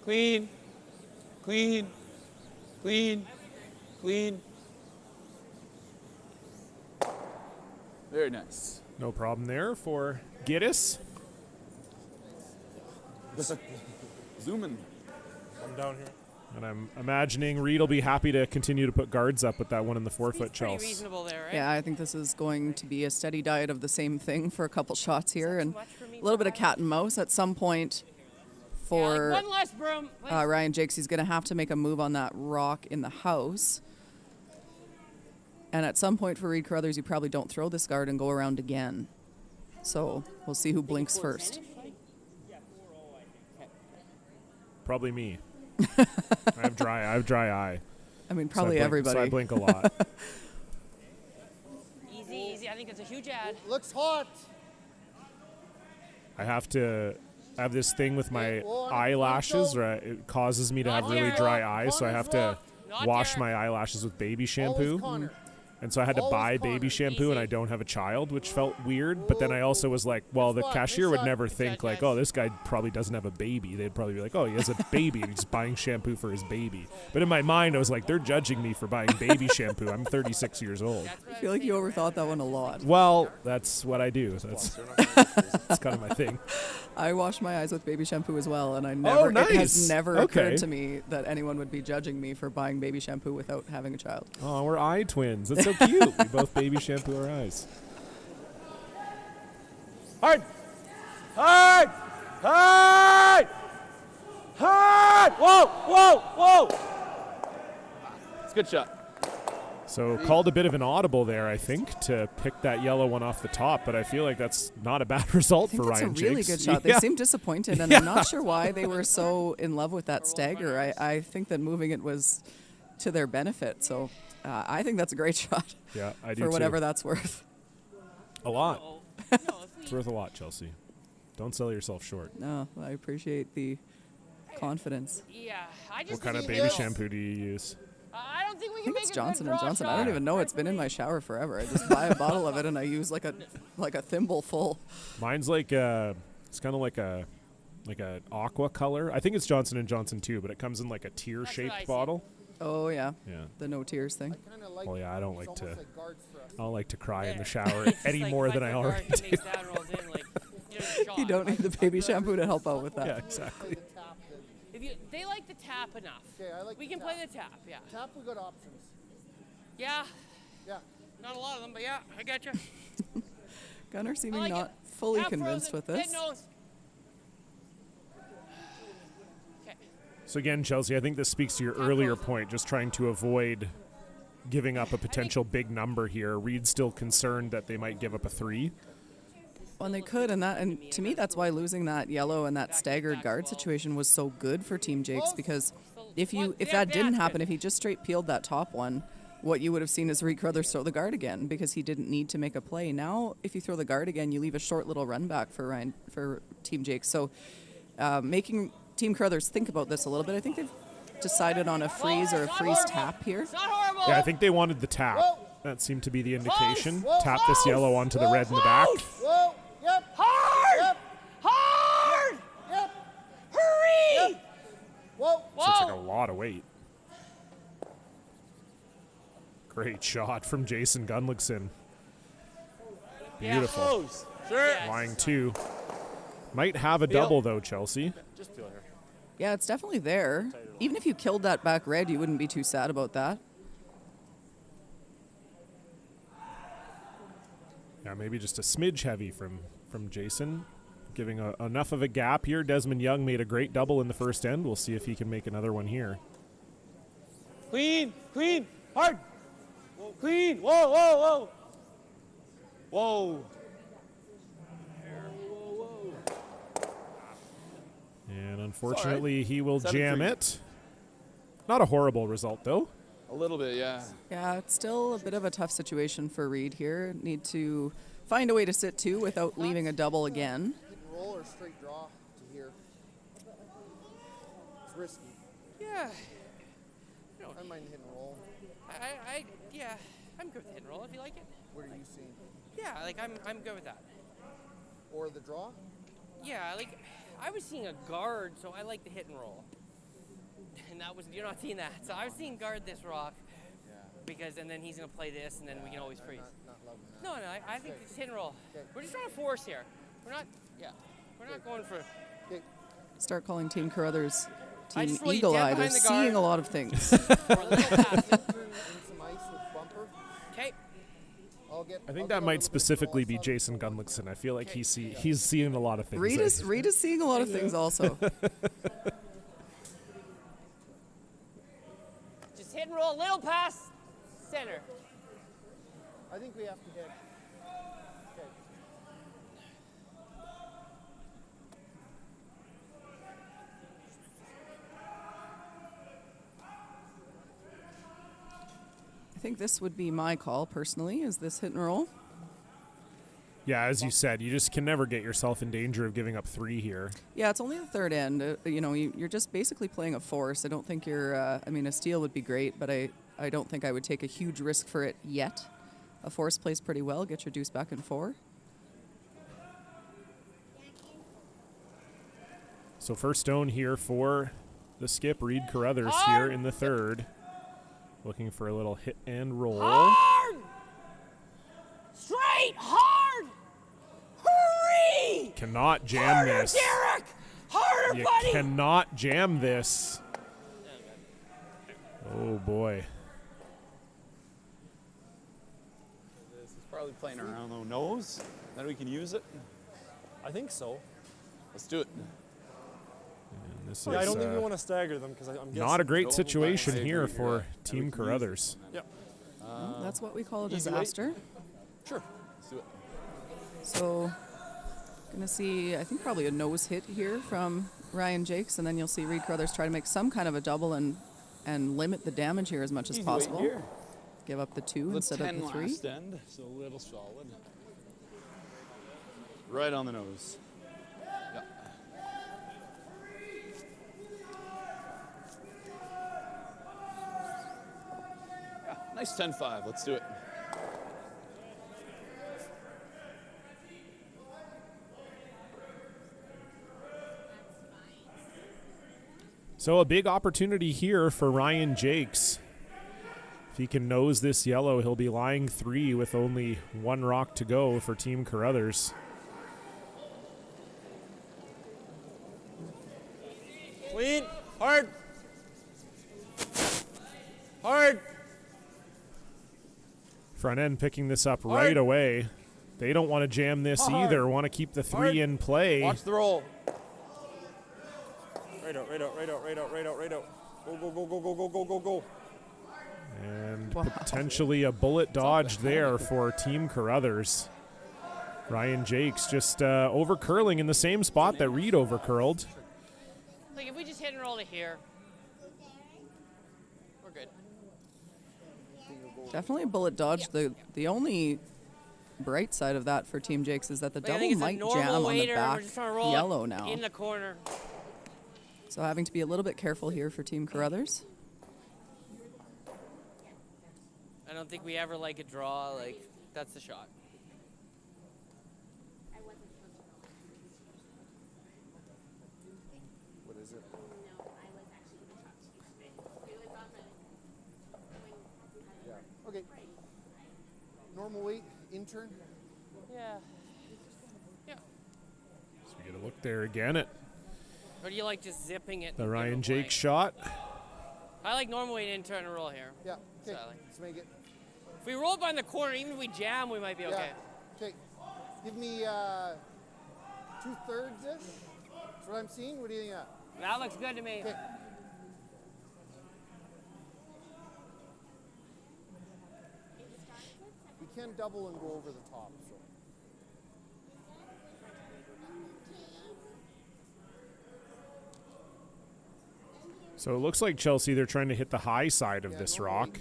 Clean. Clean. Clean. Very nice. No problem there for Giddis. Zooming. I'm down here. And I'm imagining Reed will be happy to continue to put guards up with that one in the 4-foot Pretty Chelsea. reasonable there, right? Yeah, I think this is going to be a steady diet of the same thing for a couple shots here, and a little bit of cat and mouse at some point for one less broom. Ryan Jacques. He's going to have to make a move on that rock in the house. And at some point for Reed Carruthers, you probably don't throw this guard and go around again. So we'll see who blinks first. Probably me. I have dry eye. I mean, probably so everybody. So I blink a lot. Easy. I think it's a huge ad. Looks hot. I have this thing with my eyelashes where it causes me to have really dry eyes, so I have to wash my eyelashes with baby shampoo. And so I had to buy baby shampoo, and I don't have a child, which felt weird. But then I also was like, well, the cashier would never think like, oh, this guy probably doesn't have a baby. They'd probably be like, oh, he has a baby, and he's buying shampoo for his baby. But in my mind, I was like, they're judging me for buying baby shampoo. I'm 36 years old. I feel like you overthought that one a lot. Well, that's what I do. That's kind of my thing. I wash my eyes with baby shampoo as well, and it has never occurred to me that anyone would be judging me for buying baby shampoo without having a child. Oh, we're eye twins. That's so cute. We both baby shampoo our eyes. Hard. Hard. Hard. Hard. Whoa. It's a good shot. So called a bit of an audible there, I think, to pick that yellow one off the top, but I feel like that's not a bad result for Ryan Jacques. It's a really good shot. They seem disappointed, and I'm not sure why they were so in love with that stagger. I think that moving it was to their benefit, so I think that's a great shot. Yeah, I do for whatever too. that's worth. A lot. It's worth a lot, Chelsea. Don't sell yourself short. No, I appreciate the confidence. Yeah, I just What kind of baby shampoo do you use? I don't think we I can think make it's a Johnson good & draw Johnson. shot. I don't even know. It's been in my shower forever. I just buy a bottle of it and I use like a thimble full. Mine's like it's kind of like a aqua color. I think it's Johnson & Johnson too, but it comes in like a tear-shaped bottle. Oh yeah. Yeah. The no tears thing. Well, yeah, I don't like to cry in the shower any like more if than I I took already ours and do. makes that rolls in, like, You don't need the baby shampoo to help out with that. Yeah, exactly. They like the tap enough. Okay, I like we can play the tap, yeah. Tap, we got options. Yeah. Yeah. Not a lot of them, but yeah, I got you. Gunnar seeming like not fully Half convinced frozen, with head this. nose. So again, Chelsea, I think this speaks to your earlier point, just trying to avoid giving up a potential big number here. Reed's still concerned that they might give up a 3. Well, and they could, and to me, that's why losing that yellow and that staggered guard situation was so good for Team Jacques, because if that didn't happen, if he just straight peeled that top one, what you would have seen is Reed Carruthers throw the guard again because he didn't need to make a play. Now, if you throw the guard again, you leave a short little run back for Team Jacques. So, making Team Carruthers think about this a little bit. I think they've decided on a freeze or a freeze tap here. Yeah, I think they wanted the tap. That seemed to be the indication. Tap this yellow onto the red in the back. Whoa, yep. Hard! Yep. Hard! Yep. Hurry! Yep. Whoa. So it's like a lot of weight. Great shot from Jason Gunlickson. Beautiful. Sure. Lying 2. Might have a double though, Chelsea. Just feel here. Yeah, it's definitely there. Even if you killed that back red, you wouldn't be too sad about that. Yeah, maybe just a smidge heavy from Jason, giving enough of a gap here. Desmond Young made a great double in the first end. We'll see if he can make another one here. Clean. Hard. Clean. Whoa. And unfortunately, he will 7-3. jam it. Not a horrible result, though. A little bit, yeah. Yeah, it's still a bit of a tough situation for Reed here. Need to find a way to sit 2 without leaving a double again. Hit and roll or straight draw to here. It's risky. Yeah. I mind hit and roll. Yeah, I'm good with hit and roll if you like it. What are you seeing? Yeah, like I'm good with that. Or the draw? Yeah, like I was seeing a guard, so I like the hit and roll. that was, you're not seeing that. So I was seeing guard this rock. Because, and then he's going to play this, and then we can always freeze. No, I think it's hit and roll. We're just trying to force here. We're not going for... Start calling Team Carruthers I Team just roll you Eagle dead Eye. They're behind the guard. seeing a lot of things. Okay. I think that might specifically be Jason Gunlickson. I feel like he's seeing a lot of things. Reed is seeing a lot of things also. Just hit and roll, little pass, center. I think we have to hit. Okay. I think this would be my call personally. Is this hit and roll? Yeah, as you said, you just can never get yourself in danger of giving up 3 here. Yeah, it's only the third end. You're just basically playing a force. I don't think you're. A steal would be great, but I don't think I would take a huge risk for it yet. A force plays pretty well. Get your deuce back in 4. So first stone here for the skip, Reed Carruthers here in the third. Looking for a little hit and roll. Hard! Straight, hard! Hurry! Cannot jam Harder, this. Derek! Harder, You buddy! cannot jam this. Oh, boy. This is probably playing around the nose. Then we can use it. I think so. Let's do it. And this I is, don't think we want to stagger them because I'm guessing. not a great No, situation I agree. here for Yeah. Team Carruthers. Yep. That's what we call a easy disaster. Sure. Let's do it. So, gonna see, I think probably a nose hit here from Ryan Jacques, and then you'll see Reed Carruthers try to make some kind of a double and limit the damage here as much as Easy weight possible. here. Give up the 2 instead of 10 the 3. last end, so a little solid. Right on the nose. Yeah. Yeah, nice 10-5. Let's do it. So a big opportunity here for Ryan Jacques. If he can nose this yellow, he'll be lying 3 with only 1 rock to go for Team Carruthers. Clean, hard. Hard. Front end picking this up right away. They don't want to jam this either. Want to keep the 3 in play. Watch the roll. Right out, right out, right out, right out, right out, right out. Go, go, go, go, go, go, go, go, go. And potentially a bullet dodge there for Team Carruthers. Ryan Jacques just over curling in the same spot that Reed over curled. Like, if we just hit and roll to here, we're good. Definitely a bullet dodge. The only bright side of that for Team Jacques is that the Like, I double think it's a might normal jam on the waiter, back we're just trying to roll yellow it now. in the corner. So having to be a little bit careful here for Team Carruthers. I don't think we ever like a draw. Like, that's the shot. What is it? Yeah. Okay. Normal weight, intern. Yeah. Yeah. So we get a look there again at Or do you like just zipping it? the and Ryan giving away? Jacques shot. I like normal weight in turn and roll here. Yeah. Okay. So, like, Let's make it. if we roll behind the corner, even if we jam, we might be okay. Yeah. Okay. Give me 2/3 ish. That's what I'm seeing. What do you think of that? That looks good to me. Okay. We can double and go over the top. So. So it looks like Chelsea, they're trying to hit the high side of this rock.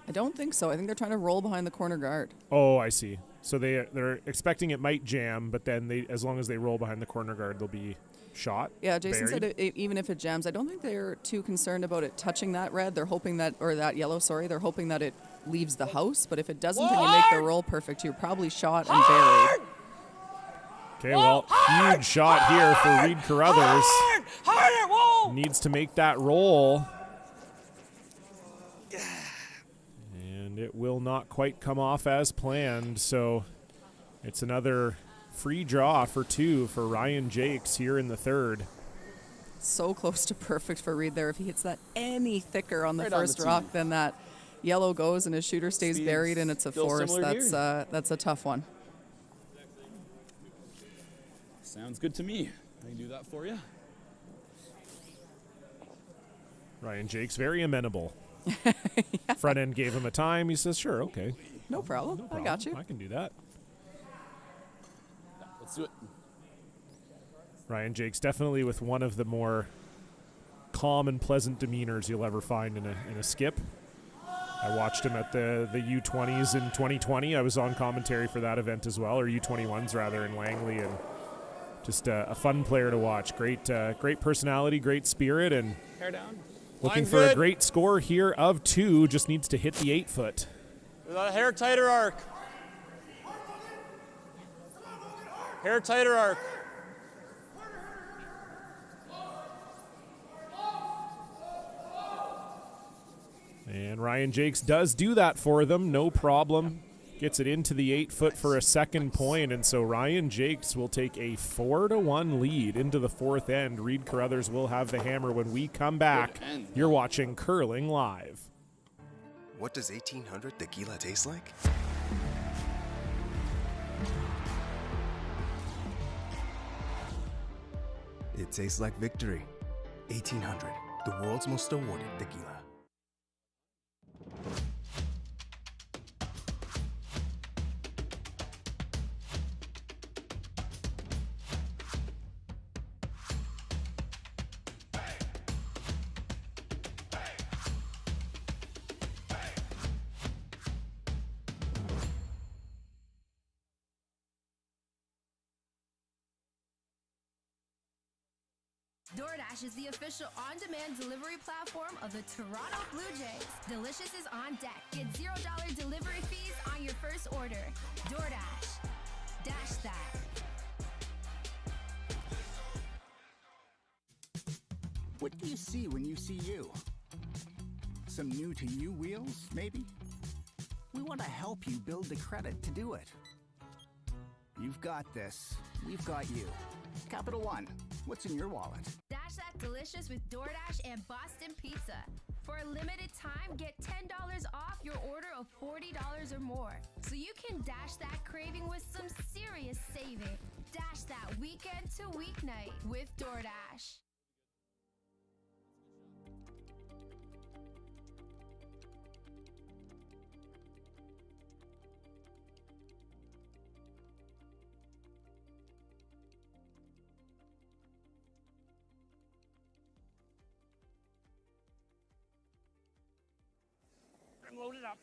I don't think so. I think they're trying to roll behind the corner guard. Oh, I see. So they're expecting it might jam, but then as long as they roll behind the corner guard, they'll be shot. Yeah, Jason buried. said even if it jams, I don't think they're too concerned about it touching that red. They're hoping that, or that yellow, sorry. They're hoping that it leaves the house. But if it doesn't, and you make the roll perfect, you're probably shot and buried. Okay, well, huge shot here for Reed Carruthers. Harder! Whoa! needs to make that roll. And it will not quite come off as planned, so it's another free draw for 2 for Ryan Jacques here in the third. So close to perfect for Reed there. If he hits that any thicker on the first rock, then that yellow goes and his shooter stays buried and it's a force. That's a tough one. Sounds good to me. I can do that for you. Ryan Jacques very amenable. Yeah. Front end gave him a time. He says, sure, okay. No problem. I got you. I can do that. Let's do it. Ryan Jacques definitely with one of the more calm and pleasant demeanors you'll ever find in a skip. I watched him at the U20s in 2020. I was on commentary for that event as well, or U21s rather, in Langley, and just a fun player to watch. Great personality, great spirit, and Hair down. looking for a great score here of 2. Just needs to hit the 8-foot. Without a hair tighter arc. Hair tighter arc. And Ryan Jacques does do that for them, no problem. Gets it into the 8-foot for a second point, and so Ryan Jacques will take a 4-1 lead into the 4th end. Reed Carruthers will have the hammer when we come back. You're watching Curling Live. What does 1800 tequila taste like? It tastes like victory. 1800, the world's most awarded tequila. DoorDash is the official on-demand delivery platform of the Toronto Blue Jays. Delicious is on deck. Get $0 delivery fees on your first order. DoorDash. Dash that. What do you see when you see you? Some new to you wheels, maybe? We want to help you build the credit to do it. You've got this. We've got you. Capital One, what's in your wallet? Dash that delicious with DoorDash and Boston Pizza. For a limited time, get $10 off your order of $40 or more. So you can dash that craving with some serious saving. Dash that weekend to weeknight with DoorDash. Load it up.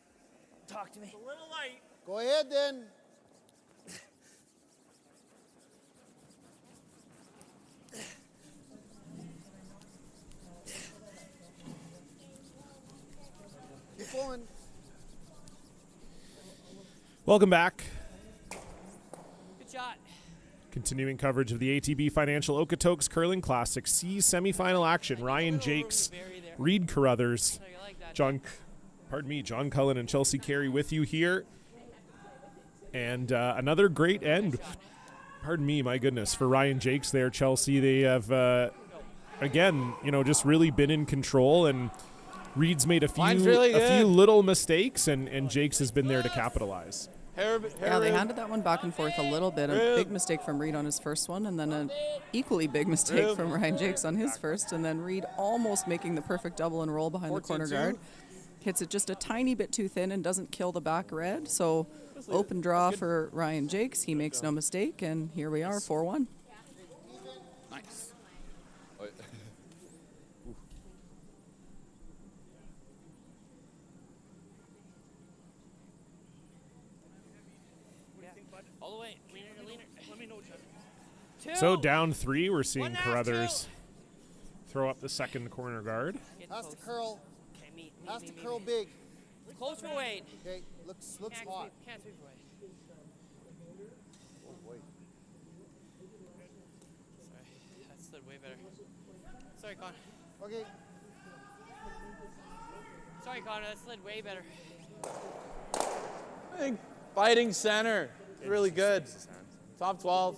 Talk to me. It's a little light. Go ahead then. Keep going. Welcome back. Good shot. Continuing coverage of the ATB Financial Okotoks Curling Classic C semifinal action. Ryan Jacques, Reed Carruthers, John Cullen and Chelsea Carey with you here. And another great end. Pardon me, my goodness, for Ryan Jacques there, Chelsea. They have, again, just really been in control, and Reed's made a few little mistakes, and Jacques has been there to capitalize. Yeah, they handed that one back and forth a little bit. A big mistake from Reed on his first one, and then an equally big mistake from Ryan Jacques on his first, and then Reed almost making the perfect double and roll behind the corner guard. Hits it just a tiny bit too thin and doesn't kill the back red. So open draw for Ryan Jacques. He makes no mistake, and here we are, 4-1. Nice. All the way. Leaner. Let me know, Chuck. So down 3, we're seeing Carruthers throw up the second corner guard. Has to curl. Has to curl big. Close for weight. Okay, looks hot. Can't sweep for weight. Oh boy. Sorry, that stood way better. Sorry, Con. Okay. Sorry, Connor, that slid way better. I think fighting center, really good. Top 12.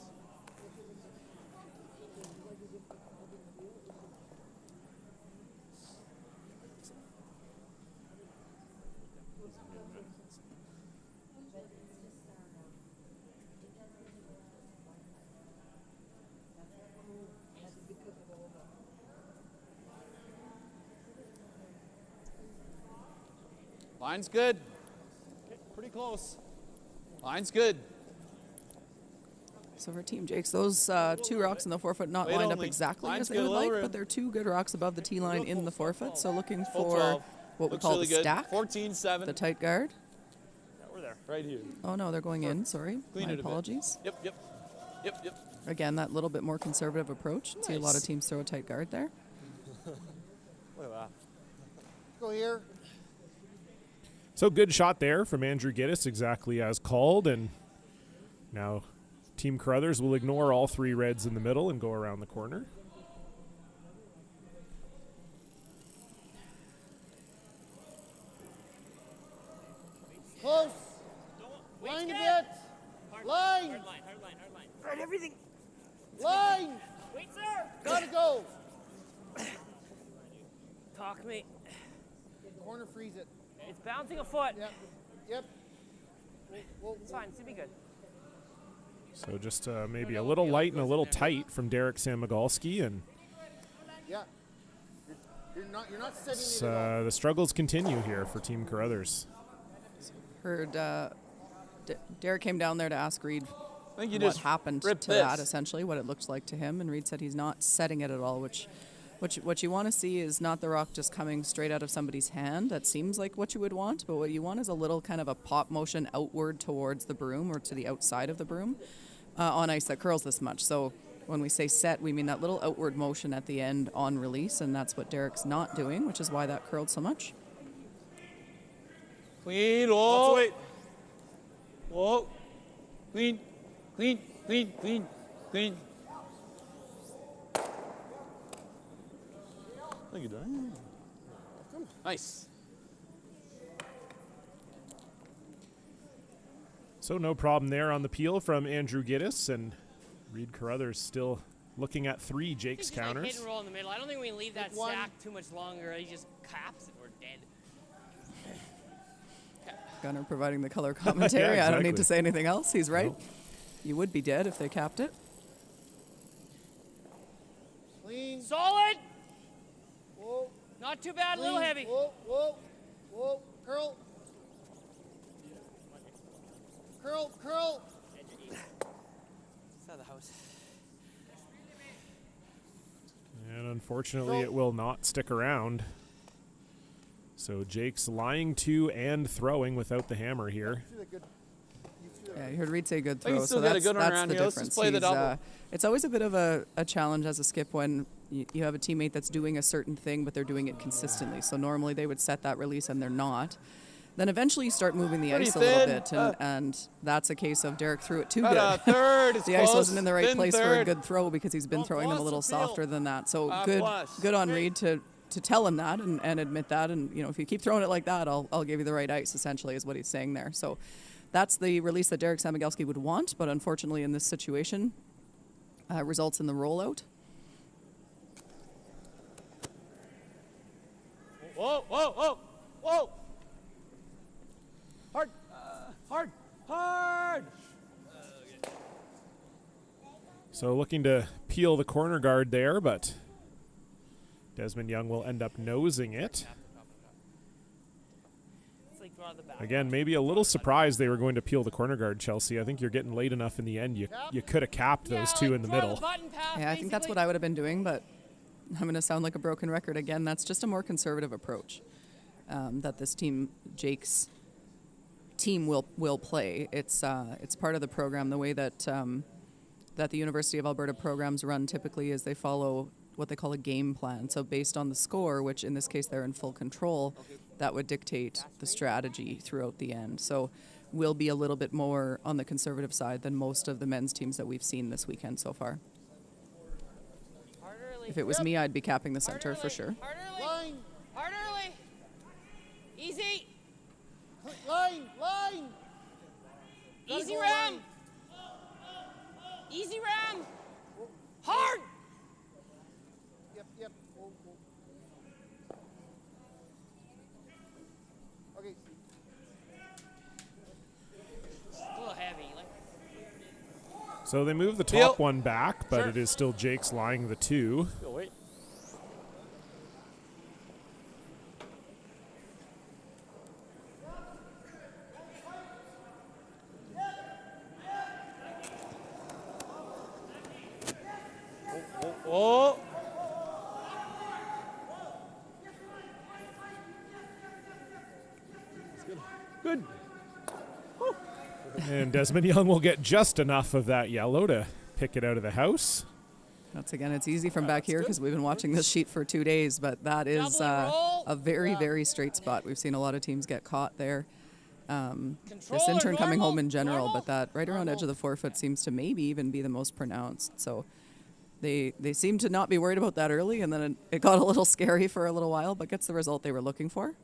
Line's good. Pretty close. Line's good. So for Team Jakes, those 2 rocks in the forefoot not Wait lined up only. exactly Line's as they good, would a little like, room. but they're 2 good rocks above the tee line in the forefoot. So looking Full for 12. what we Looks call really the good. stack, 14-7. the tight guard. Yeah, we're there. Right here. Oh no, they're going in. Sorry, Clean my it a bit. apologies. Yep. Again, that little bit more conservative approach. See a lot of Nice. teams throw a tight guard there. Look at that. Go here. So good shot there from Andrew Giddis, exactly as called. And now Team Carruthers will ignore all 3 reds in the middle and go around the corner. Close. Line a bit. Line. Hard line. Hard everything. Line. Wait, sir. Gotta go. Talk me. Corner freeze it. It's bouncing a foot. Yep. It's fine. It's gonna be good. So just maybe a little light and a little tight from Derek Samagalski, and Yeah. You're not setting it at all. the struggles continue here for Team Carruthers. Heard Derek came down there to ask Reed I think you what just happened to rip that, this. essentially, what it looked like to him. And Reed said he's not setting it at all, which what you want to see is not the rock just coming straight out of somebody's hand. That seems like what you would want, but what you want is a little kind of a pop motion outward towards the broom or to the outside of the broom on ice that curls this much. So when we say set, we mean that little outward motion at the end on release, and that's what Derek's not doing, which is why that curled so much. Clean. Lots Whoa. of weight. Whoa. Clean. Look at that. Nice. So no problem there on the peel from Andrew Giddis, and Reed Carruthers still looking at 3 Jake's Just like hit counters. and roll in the middle. I don't think we can leave that one. stack too much longer. He just caps it. We're dead. Gunner providing the color commentary. Yeah, I don't need exactly. to say anything else. He's right. You would be dead if they capped it. Clean. Solid. Whoa. Not too bad. A little Clean. heavy. Whoa. Curl. Curl. It's out of the house. And unfortunately, it will not stick around. So Jake's lying to and throwing without the hammer here. Yeah, you heard Reed say good I think throw, he's still so got a that's, good one that's around the here. Let's difference. just play the double. It's always a bit of a challenge as a skip when you have a teammate that's doing a certain thing, but they're doing it consistently. So normally they would set that release and they're not. Then eventually you start moving the Pretty ice a little thin. bit, and that's a case of Derek threw it too About good. a third. It's The ice close. wasn't in the right Thin place for a third. good throw because he's been throwing them a plus little the field. softer than that. So Ah, good plus. good on Reed to tell him that and admit that. And if you keep throwing it like that, I'll give you the right ice, essentially, is what he's saying there. So that's the release that Derek Samagalski would want, but unfortunately in this situation results in the rollout. Whoa. Hard. So looking to peel the corner guard there, but Desmond Young will end up nosing it. It's like out of the back. Again, maybe a little surprised they were going to peel the corner guard, Chelsea. I think you're getting late enough in the end. You could have capped those 2 in the middle. Yeah, I think that's what I would have been doing, but I'm going to sound like a broken record again. That's just a more conservative approach that this team, Jake's team, will play. It's part of the program. The way that that the University of Alberta programs run typically is they follow what they call a game plan. So based on the score, which in this case they're in full control, that would dictate the strategy throughout the end. So we'll be a little bit more on the conservative side than most of the men's teams that we've seen this weekend so far. If it was me, I'd be capping the center for sure. Hard early. Line. Hard early. Easy. Line. Line. Gotta Easy go ram. line. Easy ram. Hard. Yep. Okay. It's a little heavy. Like, So they move the top Deal. one back, but Sure. it is still Jake's lying the 2. Go wait. Oh. Good. And Desmond Young will get just enough of that yellow to pick it out of the house. That's again, it's easy from back here because we've been watching this sheet for 2 days, but that is a very, very straight spot. We've seen a lot of teams get caught there. This intern coming home in general, but that right around edge of the forefoot seems to maybe even be the most pronounced. So they seem to not be worried about that early, and then it got a little scary for a little while, but gets the result they were looking for.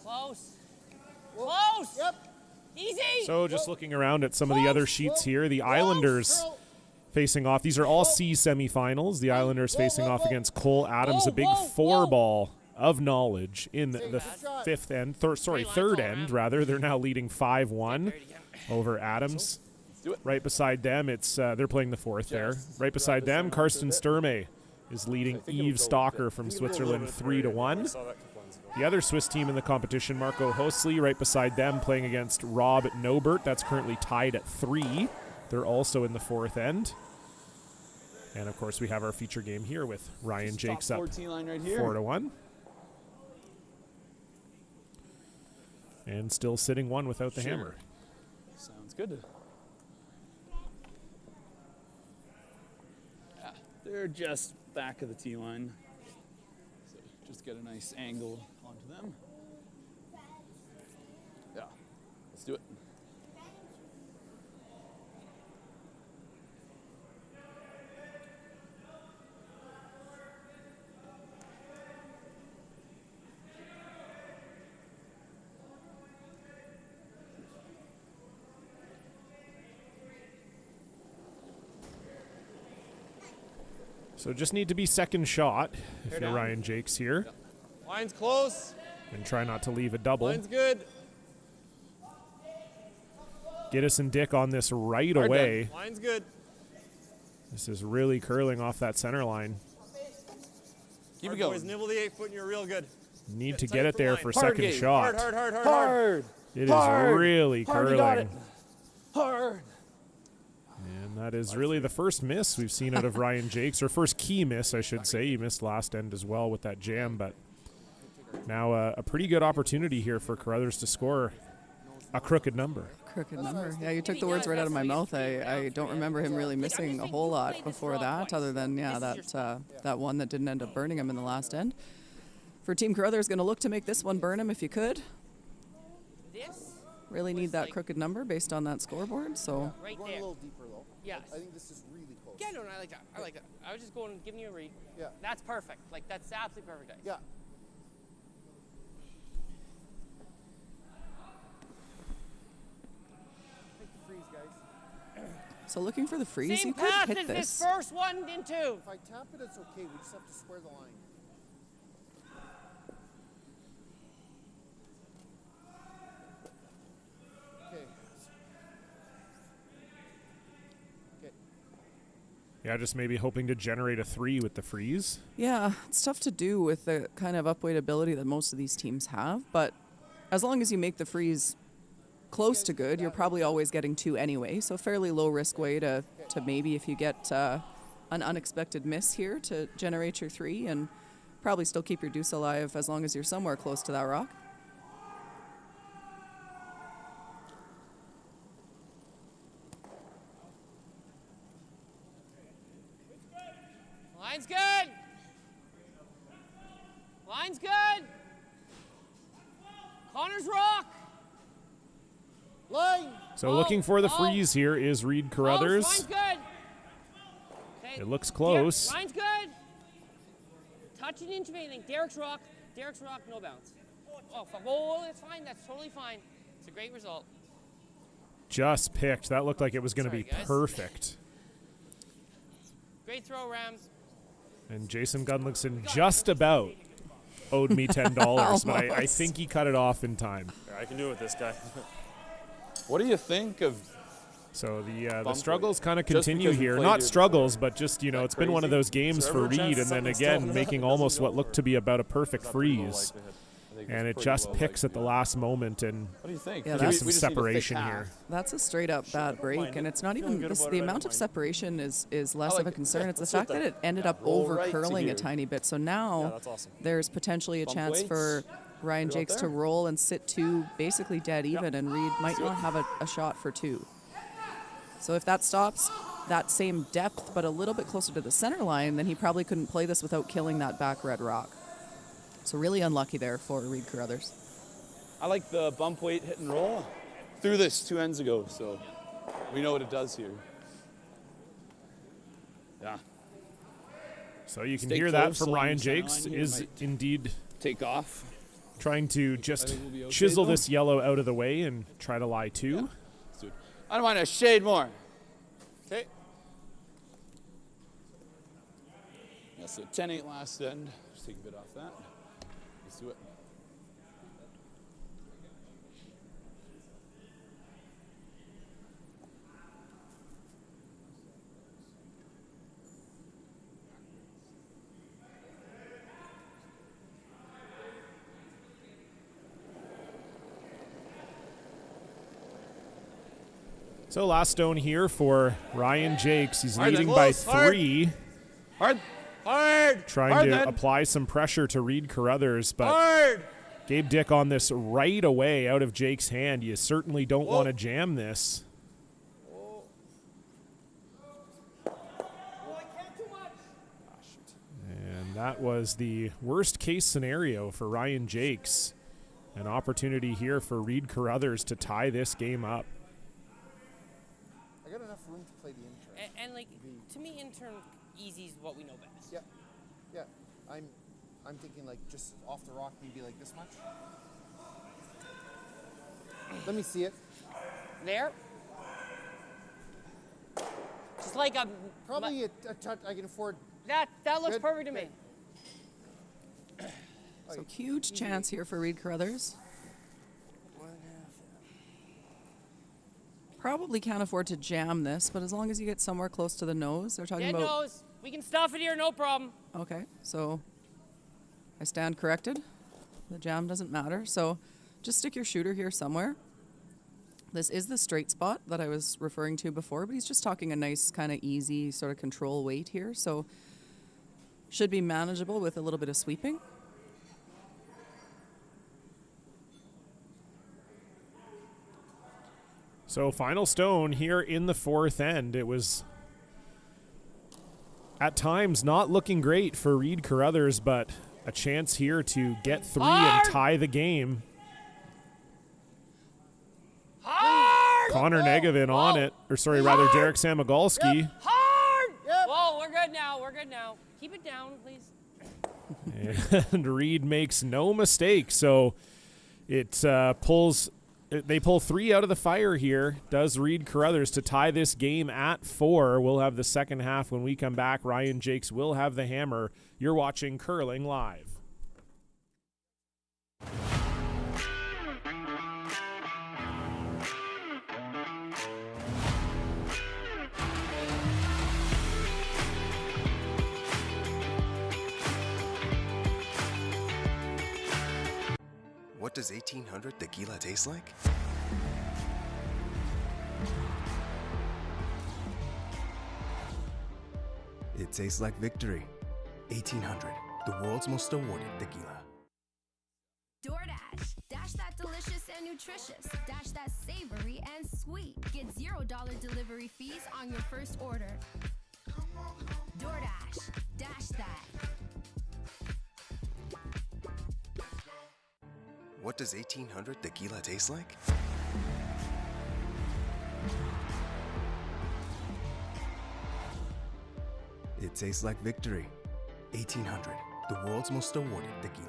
close. Close. Yep. Easy. So just looking around at some of the other sheets here, the Islanders facing off. These are all C semifinals. The Islanders facing off against Cole Adams, a big 4-ball of knowledge in the third end rather. They're now leading 5-1 over Adams. Right beside them, it's they're playing the fourth there. Right beside them, Karsten Sturme is leading Yves Stocker from Switzerland 3-1. The other Swiss team in the competition, Marco Hosli, right beside them, playing against Rob Nobert. That's currently tied at 3. They're also in the fourth end. And, of course, we have our feature game here with Ryan Jacques up 4-1. And still sitting one without the hammer. Sounds good. Yeah, they're just back of the tee line. So just get a nice angle onto them. Yeah, let's do it. So just need to be second shot if Hair you're down. Ryan Jacques here. Line's close. And try not to leave a double. Line's good. Gittes and Dick on this right Hard away. done. Line's good. This is really curling off that center line. Keep it going. Boys, nibble the 8-foot and you're real good. Need to Tight get it for there line. for Hard second game. shot. Hard. It is Hard. really Hard, you got curling. it. Hard. And that is really the first miss we've seen out of Ryan Jacques, or first key miss, I should say. He missed last end as well with that jam, but now a pretty good opportunity here for Carruthers to score a crooked number. Crooked number. Yeah, you took the words right out of my mouth. I don't remember him really missing a whole lot before that, other than, that one that didn't end up burning him in the last end. For Team Carruthers, going to look to make this one burn him if you could. Really need that crooked number based on that scoreboard, so. Right Going there. a little deeper though. Yes. I think this is really close. Yeah, no, I like that. I like that. I was just going, giving you a read. Yeah. That's perfect. Like, that's absolutely perfect. Guys. Yeah. Take the freeze, guys. So looking for the freeze, Same you could path hit as this. this first one into. If I tap it, it's okay. We just have to square the line. Okay. Okay. Yeah, just maybe hoping to generate a 3 with the freeze. Yeah, it's tough to do with the kind of upweight ability that most of these teams have, but as long as you make the freeze close to good, you're probably always getting 2 anyway, so fairly low risk way to maybe, if you get an unexpected miss here, to generate your 3 and probably still keep your deuce alive as long as you're somewhere close to that rock. Line's good. Line's good. Connor's rock. Line. So looking for the freeze here is Reed Carruthers. Line's good. Okay. It looks close. Line's good. Touch an inch of anything. Derek's rock, no bounce. Oh, fuck. Oh, that's fine. That's totally fine. It's a great result. Just picked. That looked like it was going to be guys. perfect. Great throw, Rams. And Jason Gunlickson just about owed me $10, but I think he cut it off in time. I can do it with this guy. What do you think of? So the struggles kind of Just continue because we here. played Not it struggles, but just, you know, it's been one of crazy? those games Is there for ever a chance Reed, and then something's again still- making doesn't almost go what looked to be about a perfect That's pretty low freeze. likelihood. I think And it's it pretty just low picks at the likelihood. last moment and What do you think? Yeah, gives that's- some We just need a thick separation half. here. That's a straight up bad break, and it's not even good this, about the it, I amount don't of mind. separation is less like of a it. concern. Yeah, It's the let's fact do that that. it ended up Roll over right to curling a here. tiny bit. So Yeah, now that's awesome. there's potentially a Bump chance weights. for Ryan Put it out Jacques to there. roll and sit two basically dead even, and Reed might not have a shot for two. So if that stops that same depth but a little bit closer to the center line, then he probably couldn't play this without killing that back red rock. So really unlucky there for Reed Carruthers. I like the bump weight hit and roll. Threw this 2 ends ago, so we know what it does here. Yeah. So you can Stay hear that close from along Ryan the center Jacques line here, is might indeed take off. trying to just think we'll be okay, chisel though. this yellow out of the way and try to lie two. Let's do it. I don't mind a shade more. Okay. Yeah, so 10-8 last end. Just take a bit off that. Let's do it. So last stone here for Ryan Jacques. He's Hard leading then. by Close. Hard. 3. Hard. Hard. Trying Hard to then. apply some pressure to Reed Carruthers, but Hard. Gabe Dick on this right away out of Jake's hand. You certainly don't want to jam this. And that was the worst case scenario for Ryan Jacques. An opportunity here for Reed Carruthers to tie this game up. I got enough room to play the intern. And like, to me, intern easy is what we know best. Yeah, yeah. I'm thinking like just off the rock, maybe like this much. Let me see it. There. Just like a Probably a touch I can afford. that looks Good, perfect to me. So huge chance here for Reed Carruthers. Probably can't afford to jam this, but as long as you get somewhere close to the nose, they're talking Dead about. nose. We can stuff it here, no problem. Okay, so I stand corrected. The jam doesn't matter. So just stick your shooter here somewhere. This is the straight spot that I was referring to before, but he's just talking a nice kind of easy sort of control weight here. So should be manageable with a little bit of sweeping. So final stone here in the fourth end. It was at times not looking great for Reed Carruthers, but a chance here to get 3 and tie the game. Hard! Connor Negevin on it, or sorry, rather Derek Samagalski. Hard! Whoa, we're good now. We're good now. Keep it down, please. And Reed makes no mistake. So it pulls. They pull 3 out of the fire here. Does Reed Carruthers to tie this game at 4. We'll have the second half when we come back. Ryan Jacques will have the hammer. You're watching Curling Live. What does 1800 tequila taste like? It tastes like victory. 1800, the world's most awarded tequila. DoorDash. Dash that delicious and nutritious. Dash that savory and sweet. Get $0 delivery fees on your first order. DoorDash. Dash that. What does 1800 tequila taste like? It tastes like victory. 1800, the world's most awarded tequila.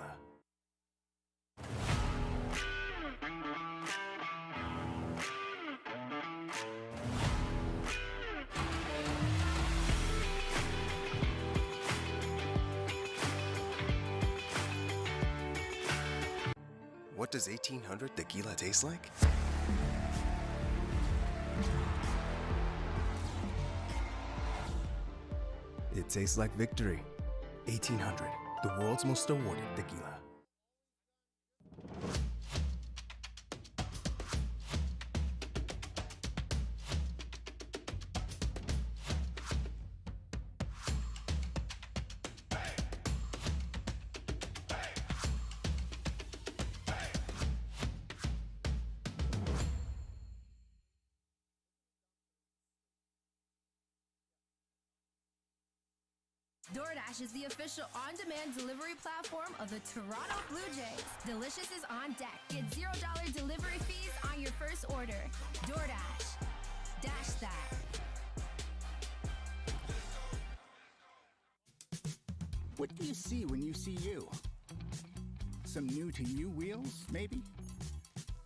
What does 1800 tequila taste like? It tastes like victory. 1800, the world's most awarded tequila. DoorDash is the official on-demand delivery platform of the Toronto Blue Jays. Delicious is on deck. Get $0 delivery fees on your first order. DoorDash. Dash that. What do you see when you see you? Some new to you wheels, maybe?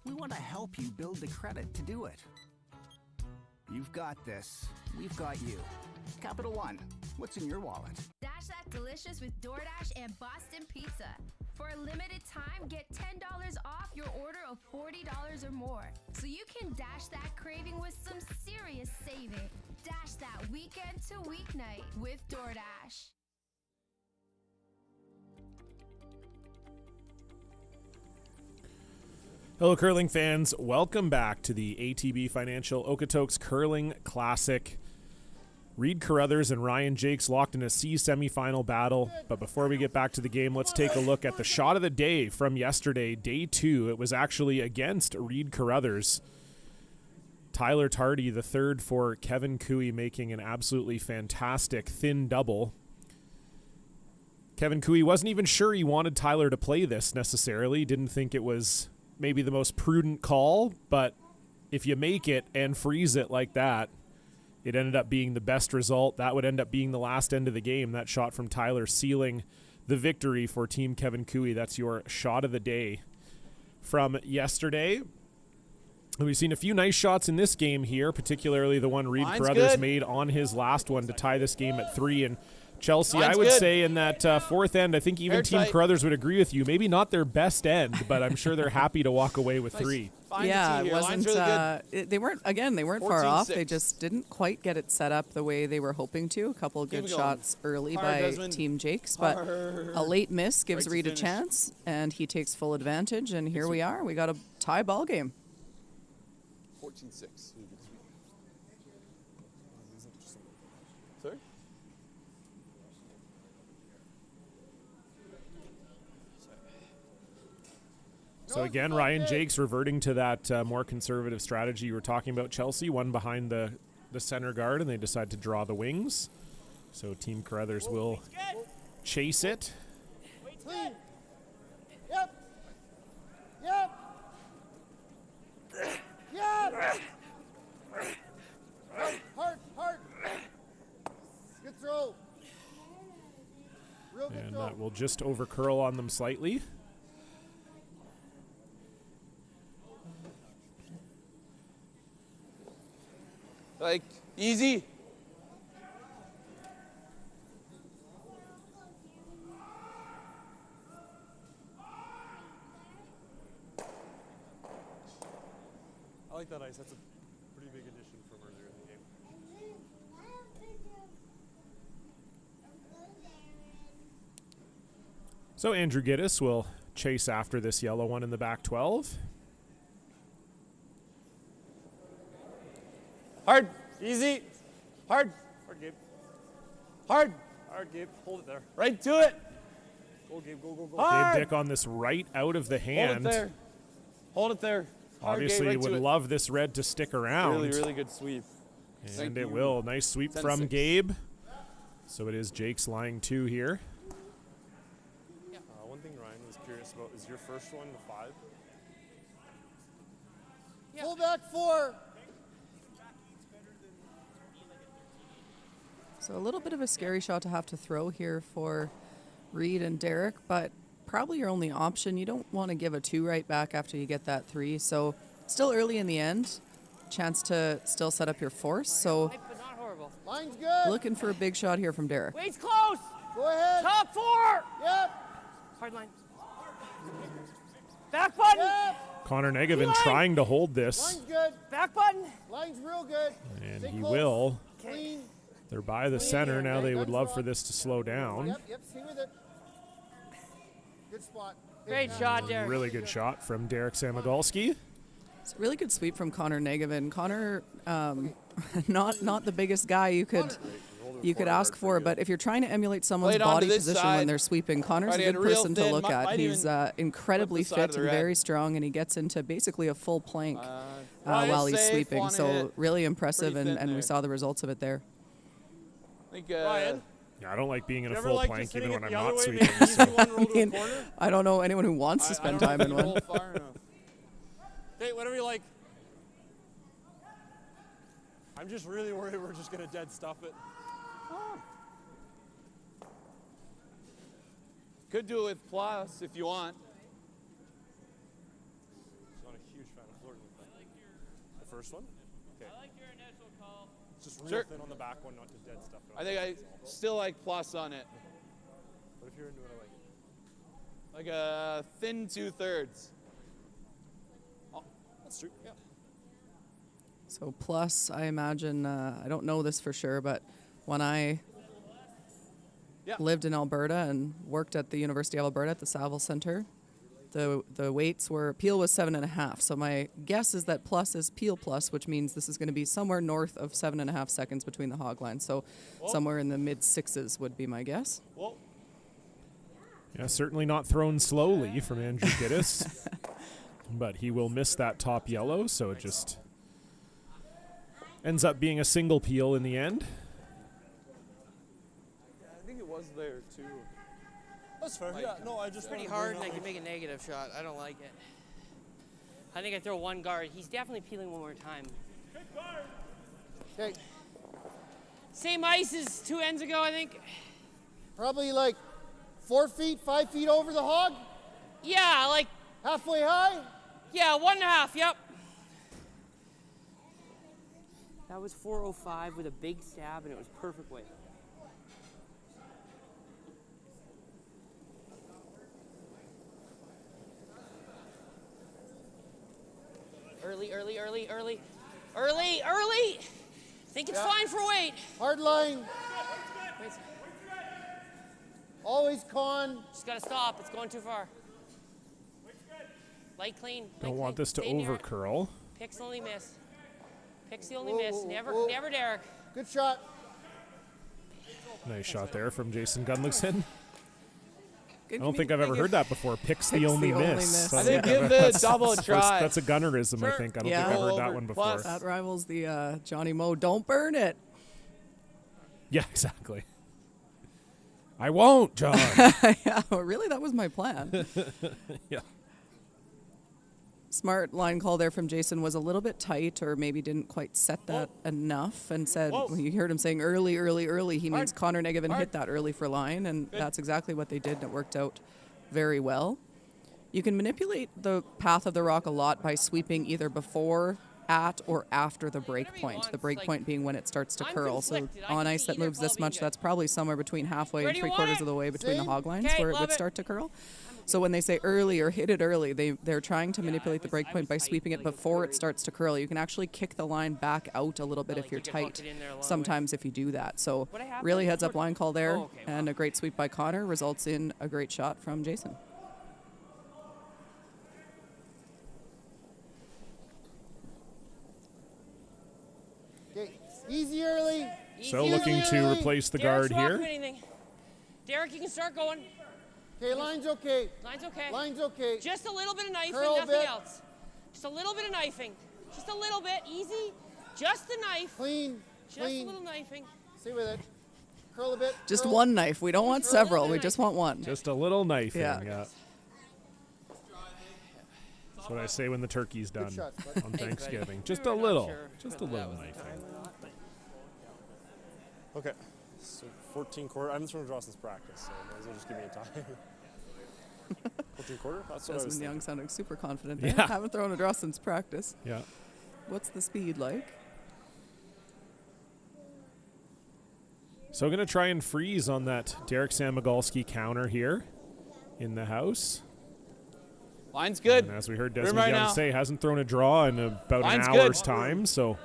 We want to help you build the credit to do it. You've got this. We've got you. Capital One, what's in your wallet? Dash that delicious with DoorDash and Boston Pizza. For a limited time, get $10 off your order of $40 or more. So you can dash that craving with some serious saving. Dash that weekend to weeknight with DoorDash. Hello, curling fans. Welcome back to the ATB Financial Okotoks Curling Classic. Reed Carruthers and Ryan Jacques locked in a C semifinal battle. But before we get back to the game, let's take a look at the shot of the day from yesterday, day 2. It was actually against Reed Carruthers. Tyler Tardy, the third for Kevin Cooey, making an absolutely fantastic thin double. Kevin Cooey wasn't even sure he wanted Tyler to play this necessarily. Didn't think it was maybe the most prudent call, but if you make it and freeze it like that, it ended up being the best result. That would end up being the last end of the game. That shot from Tyler sealing the victory for Team Kevin Cooey. That's your shot of the day from yesterday. And we've seen a few nice shots in this game here, particularly the one Reed Carruthers made on his last one to tie this game at 3. And Chelsea, I would say in that fourth end, I think even Team Carruthers would agree with you. Maybe not their best end, but I'm sure they're happy to walk away with 3. Yeah, it wasn't. They weren't far off. They just didn't quite get it set up the way they were hoping to. A couple of good shots early by Team Jacques, but a late miss gives Reed a chance, and he takes full advantage. And here we are. We got a tie ball game. 14-6. Sorry? So again, Ryan Jacques reverting to that more conservative strategy you were talking about, Chelsea. One behind the center guard, and they decide to draw the wings. So Team Carruthers will chase it. Clean. Yep. Yep. Yep. Hard. Good throw. Real good And throw. that will just over curl on them slightly. Like, easy. I like that ice. That's a pretty big addition from earlier in the game. So Andrew Giddis will chase after this yellow one in the back 12. Hard. Easy. Hard. Hard, Gabe. Hard. Hard, Gabe. Hold it there. Right to it. Go, Gabe. Go. Gabe Dick on this right out of the hand. Hold it there. Hold it there. Hard, Obviously, Gabe, right would love this red to stick around. Really, really good sweep. And it will. Nice sweep from 10-6. Gabe. So it is Jacques lying 2 here. One thing Ryan was curious about is your first one, the 5. Full back 4. So a little bit of a scary shot to have to throw here for Reed and Derek, but probably your only option. You don't want to give a 2 right back after you get that 3. So still early in the end, chance to still set up your force. So But not horrible. Line's good. looking for a big shot here from Derek. Wade's close. Go ahead. Top 4. Yep. Hard line. Back button. Yep. Connor Negevin trying to hold this, Line's good. Back button. Line's real good. and Stay he close. will. Clean. They're by the center. Now they would love for this to slow down. Yep, yep, stay with it. Good spot. Great shot, Derek. Really good shot from Derek Samogolski. It's a really good sweep from Connor Negevin. Connor, not the biggest guy you could ask for, but if you're trying to emulate someone's Play it onto body this position side. when they're sweeping, Connor's Try a to good get real person to thin. look at. Might He's even incredibly flip the side of fit the and red. very strong, and he gets into basically a full plank Ryan while he's safe, sweeping. wanna So hit. really impressive, Pretty thin and we there. saw the results of it there. I think, Ryan? Yeah, I don't like being in You a ever full like plank just even hitting when it I'm the not other way, sweeping. make an easy So. one, roll to a I mean, corner? I don't know anyone who wants to spend time in one. Roll far enough. Okay, whatever you like. I'm just really worried we're just going to dead stuff it. Could do it with plus if you want. Not a huge fan of flirting with that. The first one? Okay. I like your initial call. It's just real Sure. thin on the back one, not to dead stuff it. I think I still like plus on it. But if you're into it, I like it. Like a thin 2/3. Oh, that's true. Yeah. So plus, I imagine, I don't know this for sure, but when I lived in Alberta and worked at the University of Alberta at the Saville Center, the weights were, peel was 7.5. So my guess is that plus is peel plus, which means this is going to be somewhere north of 7.5 seconds between the hog lines. So somewhere in the mid 6s would be my guess. Whoa. Yeah, certainly not thrown slowly from Andrew Giddis, but he will miss that top yellow, so it just ends up being a single peel in the end. I think it was there too. That's fair. Yeah, no, I just Pretty wanted to hard, bring and I up, can make a negative shot. I don't like it. I think I throw one guard. He's definitely peeling one more time. Okay. Same ice as 2 ends ago, I think. Probably like 4 feet, 5 feet over the hog. Yeah, like halfway high. Yeah, 1.5. Yep. That was 405 with a big stab, and it was perfect weight. Early. Think it's fine for weight. Hard line. Always con. Just gotta stop. It's going too far. Light clean. Don't want this to over curl. Picks the only miss. Picks the only miss. Never Derek. Good shot. Nice shot there from Jason Gunlickson. I Good don't think I've ever heard that before. Picks the only miss. I think give the double try. That's a gunnerism, I think. I don't think I've heard that one before. That rivals the Johnny Moe. Don't burn it. Yeah, exactly. I won't, John. Yeah, really, that was my plan. Yeah. Smart line call there from Jason, was a little bit tight, or maybe didn't quite set that enough, and said, when you heard him saying early, he means Connor Negevin hit that early for line, and that's exactly what they did, and it worked out very well. You can manipulate the path of the rock a lot by sweeping either before, at, or after the break point. The break point being when it starts to curl. So on ice that moves this much, that's probably somewhere between halfway and 3/4 of the way between the hog lines where it would start to curl. So when they say early or hit it early, they're trying to manipulate the break point by sweeping it before it starts to curl. You can actually kick the line back out a little bit if you're tight, sometimes if you do that. So really heads up line call there, and a great sweep by Connor results in a great shot from Jason. Okay, easy early. So looking to replace the guard here. Derek, you can start going. Okay, line's okay. Line's okay. Line's okay. Just a little bit of knifing, Curl a nothing bit. else. Just a little bit of knifing. Just a little bit, easy. Just the knife. Clean. Just clean. a little knifing. Stay with it. Curl a bit. Just curl. one knife. We don't want several. We just want one. Just a little knifing. Yeah. That's what I say when the turkey's done shot, bud. on Thanksgiving. Just a little. Just a little knifing. Okay, So 14 quarter. I haven't thrown a draw since practice, so might as well just give me a time. 14 quarter? That's what I was Desmond Young thinking. sounding super confident there. Yeah. Haven't thrown a draw since practice. Yeah. What's the speed like? So going to try and freeze on that Derek Samagalski counter here in the house. Line's good. And as we heard Room Desmond right Young now. say, hasn't thrown a draw in about Line's an good. hour's time, so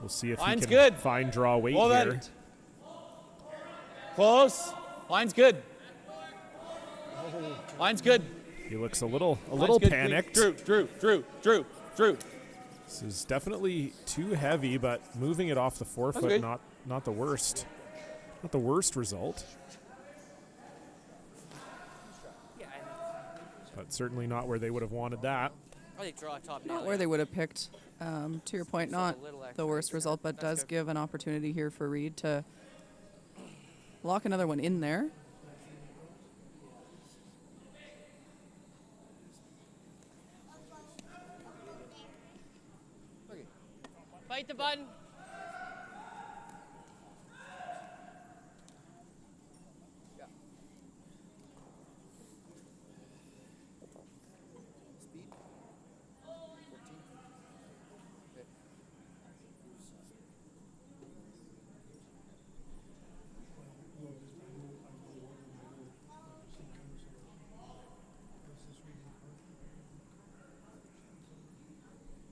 we'll see if Line's he can good. find draw weight Well here. then. Close. Line's good. Line's good. He looks a little Line's good. panicked. Drew. This is definitely too heavy, but moving it off the forefoot, Okay. not the worst. Not the worst result. But certainly not where they would have wanted that. Oh, they draw a top Not nail. where they would have picked. To your point, not the worst result, but does give an opportunity here for Reed to lock another one in there. Bite the button.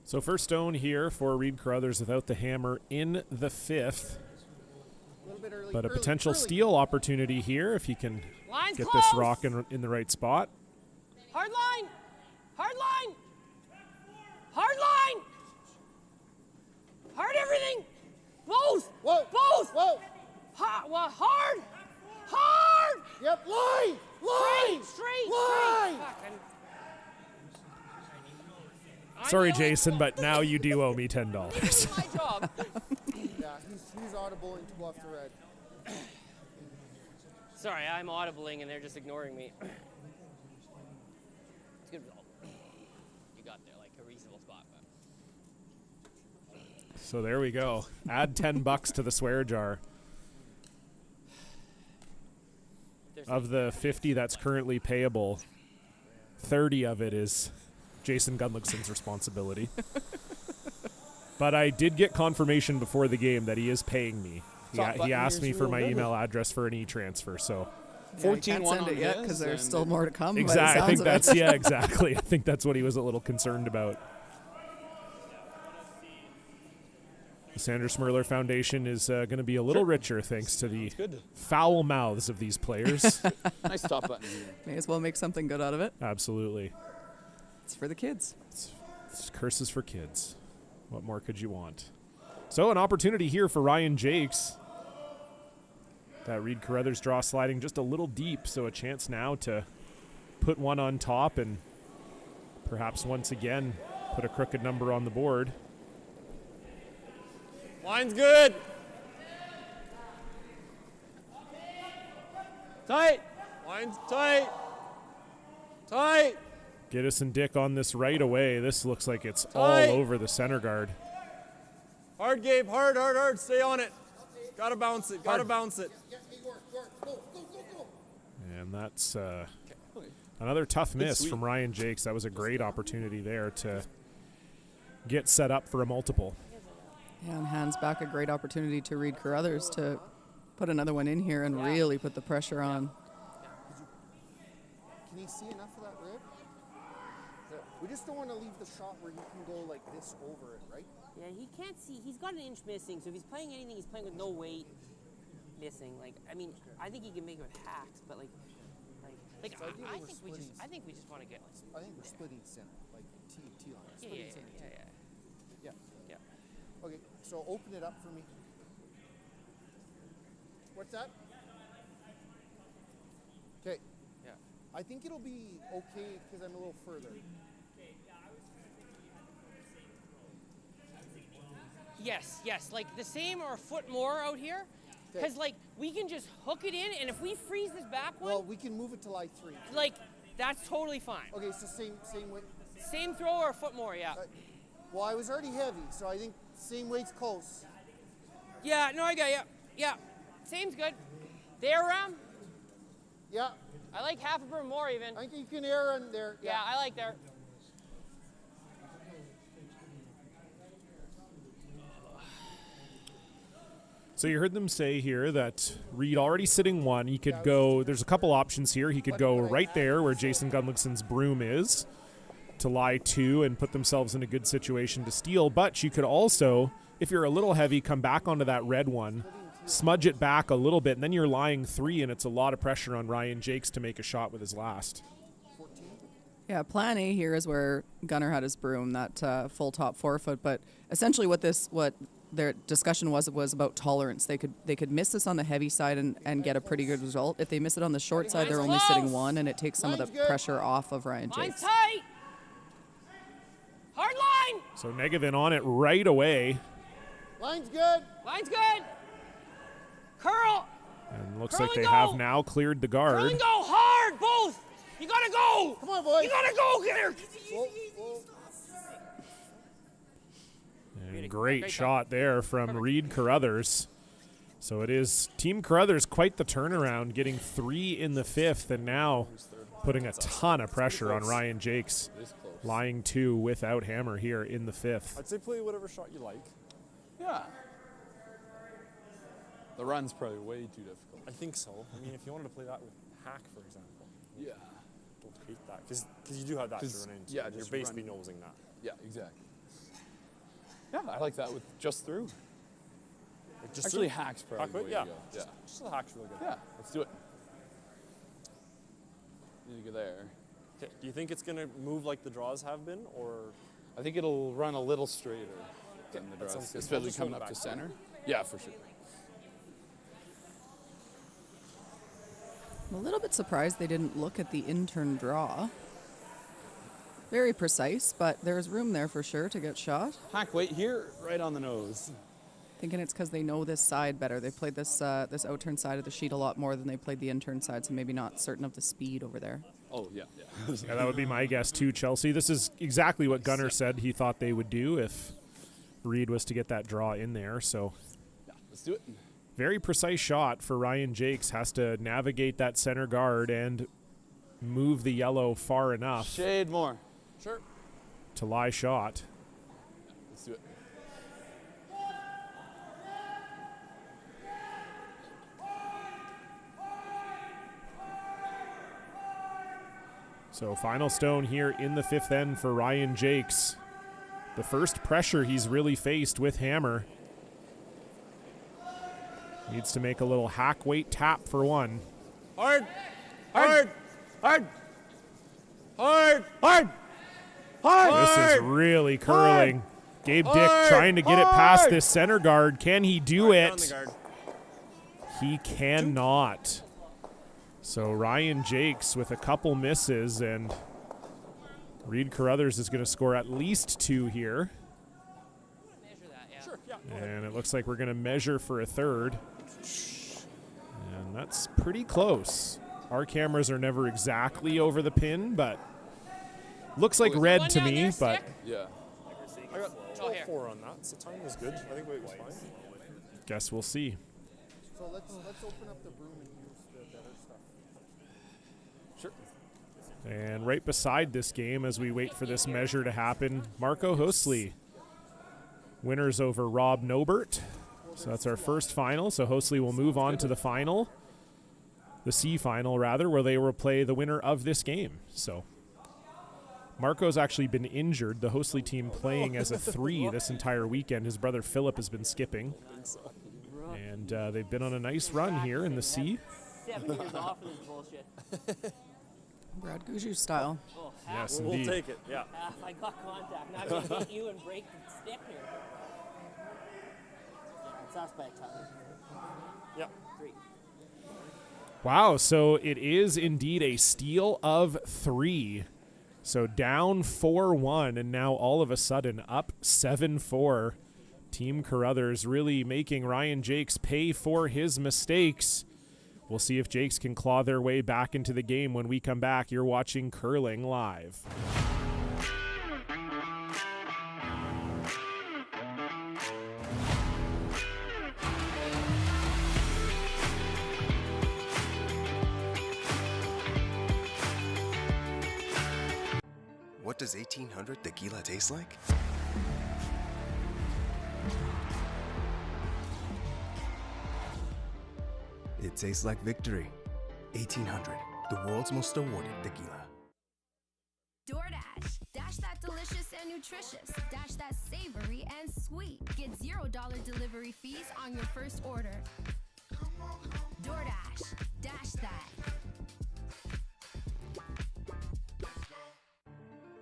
So first stone here for Reed Carruthers without the hammer in the fifth. But a potential steal opportunity here if he can Line's get close. this rock in the right spot. Hard line. Hard line. Hard line. Hard everything. Both. Whoa. Both. Whoa. Hard. Hard. Yep. Line. Line. Straight. Line. Fuck, Sorry, Jason, but now you do owe me $10. my job. Yeah, he's audibling to go off the red. Sorry, I'm audibling and they're just ignoring me. It's a good result. You got there, like a reasonable spot. But. So there we go. Add $10 to the swear jar. Of the 50 that's currently payable, 30 of it is Jason Gunlickson's responsibility. But I did get confirmation before the game that he is paying me. He asked me for my email address for an e-transfer, so. Yeah, you can't send it yet because there's still more to come. Exactly. I think that's exactly. I think that's what he was a little concerned about. The Sandra Schmirler Foundation is going to be a little richer thanks to the foul mouths of these players. Nice top button here. May as well make something good out of it. Absolutely. It's for the kids. It's curses for kids. What more could you want? So an opportunity here for Ryan Jacques. That Reed Carruthers draw sliding just a little deep, so a chance now to put one on top and perhaps once again put a crooked number on the board. Line's good. Tight. Line's tight. Tight. Giddis and Dick on this right away. This looks like it's Tight. all over the center guard. Hard, Gabe. Hard. Stay on it. Gotta bounce it. And that's another tough miss from Ryan Jacques. That was a great opportunity there to get set up for a multiple. Yeah, and hands back a great opportunity to Reed Carruthers to put another one in here and really put the pressure on. Can you see enough of that rib? We just don't want to leave the shot where you can go like this over it, right? Yeah, he can't see. He's got an inch missing, so if he's playing anything, he's playing with no weight missing. Like, I mean, I think he can make it with hacks, but like So I think we just want to get. I think we're splitting center, like T line. Yeah. Okay, so open it up for me. What's that? Okay. Yeah. I think it'll be okay because I'm a little further. Yes, like the same or a foot more out here. Because, like, we can just hook it in, and if we freeze this back one... Well, we can move it to line 3. Like, that's totally fine. Okay, so same weight. Same throw or a foot more, yeah. Well, I was already heavy, so I think same weight's close. Yeah, no, I got you. Yeah. Same's good. The air ram? Yeah. I like half a broom more even. I think you can air in there. Yeah, I like there. So you heard them say here that Reed already sitting one. He could go, there's a couple options here. He could go right there where Jason Gunlickson's broom is to lie 2 and put themselves in a good situation to steal. But you could also, if you're a little heavy, come back onto that red one, smudge it back a little bit, and then you're lying 3, and it's a lot of pressure on Ryan Jacques to make a shot with his last. Yeah, plan A here is where Gunnar had his broom, that full top 4-foot. But essentially what their discussion was about tolerance. They could miss this on the heavy side and get a pretty good result. If they miss it on the short side, they're only sitting 1, and it takes some of the pressure off of Ryan Jacques. Line's tight. Hard line. So Negevin on it right away. Line's good. Line's good. Curl. And looks Curl like and they go. have now cleared the guard. Curl and go hard, both. You gotta go. Come on, boys. You gotta go, get her. Whoa, whoa. And great shot there from Reed Carruthers. So it is Team Carruthers quite the turnaround, getting 3 in the 5th, and now putting a ton of pressure on Ryan Jacques, lying 2 without hammer here in the 5th. I'd say play whatever shot you like. Yeah. The run's probably way too difficult. I think so. I mean, if you wanted to play that with hack, for example. Yeah. Don't hate that. Because you do have that to run into. Yeah, you're just basically run. nosing that. Yeah, exactly. Yeah, I like that with just through. Like just Actually, through. hack's probably Hack the way with, yeah. to go. Yeah. Just the hack's really good. Yeah, let's do it. Need to go there. Okay. Do you think it's going to move like the draws have been, or? I think it'll run a little straighter than the That draws, sounds good. especially Just coming hold it up to back. center. Yeah, for sure. I'm a little bit surprised they didn't look at the intern draw. Very precise, but there's room there for sure to get shot. Hack weight here, right on the nose. Thinking it's because they know this side better. They played this this out-turn side of the sheet a lot more than they played the in-turn side, so maybe not certain of the speed over there. Oh, yeah. Yeah, that would be my guess too, Chelsea. This is exactly what Gunnar said he thought they would do if Reed was to get that draw in there. So Yeah, let's do it. very precise shot for Ryan Jacques. Has to navigate that center guard and move the yellow far enough Shade more. Sure. to lie shot. Let's do it. So final stone here in the 5th end for Ryan Jacques. The first pressure he's really faced with hammer. Needs to make a little hack weight tap for one. Hard. Hard. Hard. Hard. Hard. Hard. This is really curling. Gabe Dick trying to get it past this center guard. Can he do it? He cannot. So Ryan Jacques with a couple misses, and Reed Carruthers is going to score at least 2 here. Sure, yeah. And it looks like we're going to measure for a third. And that's pretty close. Our cameras are never exactly over the pin, but looks like red to me, but Yeah. I got 12-4 on that, so time was good. I think weight was fine. guess we'll see. So let's open up the broom and use the better stuff. Sure. And right beside this game, as we wait for this measure to happen, Marco Hosley. Winners over Rob Nobert. So that's our first final. So Hosley will move on to the final, the C final rather, where they will play the winner of this game. So Marco's actually been injured. The Hosley team playing as a 3 this entire weekend. His brother Philip has been skipping. And they've been on a nice run here in the C. 7 years off of this bullshit. Brad Guju style. Oh, Yes, We'll indeed. take it, yeah. half I got contact. Now I'm going to hit you and break the stick here. Yeah, it's suspect time. Yeah. 3. Wow, so it is indeed a steal of 3. So down 4-1, and now all of a sudden up 7-4. Team Carruthers really making Ryan Jacques pay for his mistakes. We'll see if Jacques can claw their way back into the game when we come back. You're watching Curling Live. What does 1800 tequila taste like? It tastes like victory. 1800, the world's most awarded tequila. DoorDash. Dash that delicious and nutritious. Dash that savory and sweet. Get $0 delivery fees on your first order. DoorDash. Dash that.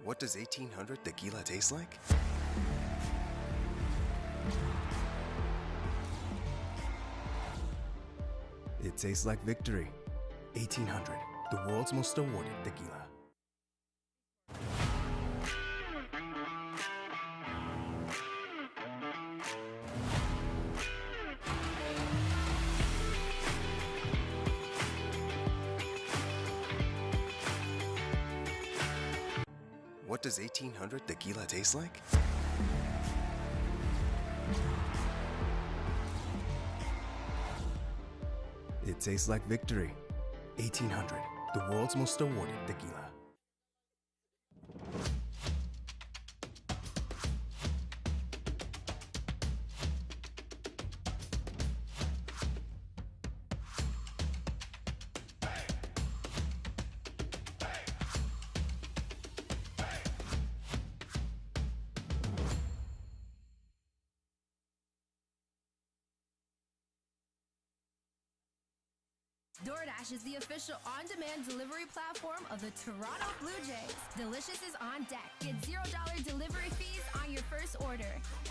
What does 1800 tequila taste like? It tastes like victory. 1800, the world's most awarded tequila. What does 1800 tequila taste like? It tastes like victory. 1800, the world's most awarded tequila. DoorDash is the official on-demand delivery platform of the Toronto Blue Jays. Delicious is on deck. Get $0 delivery fees on your first order.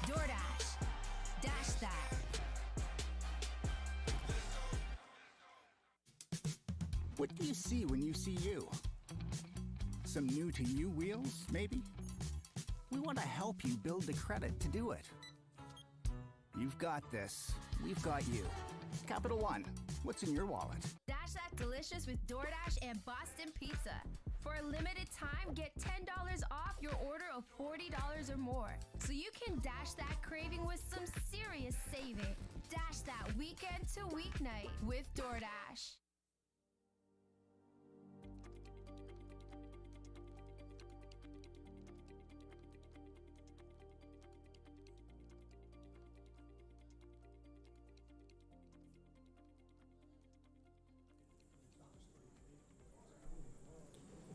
DoorDash. Dash that. What do you see when you see you? Some new to you wheels, maybe? We want to help you build the credit to do it. You've got this. We've got you. Capital One, what's in your wallet? Dash that delicious with DoorDash and Boston Pizza. For a limited time, get $10 off your order of $40 or more. So you can dash that craving with some serious saving. Dash that weekend to weeknight with DoorDash.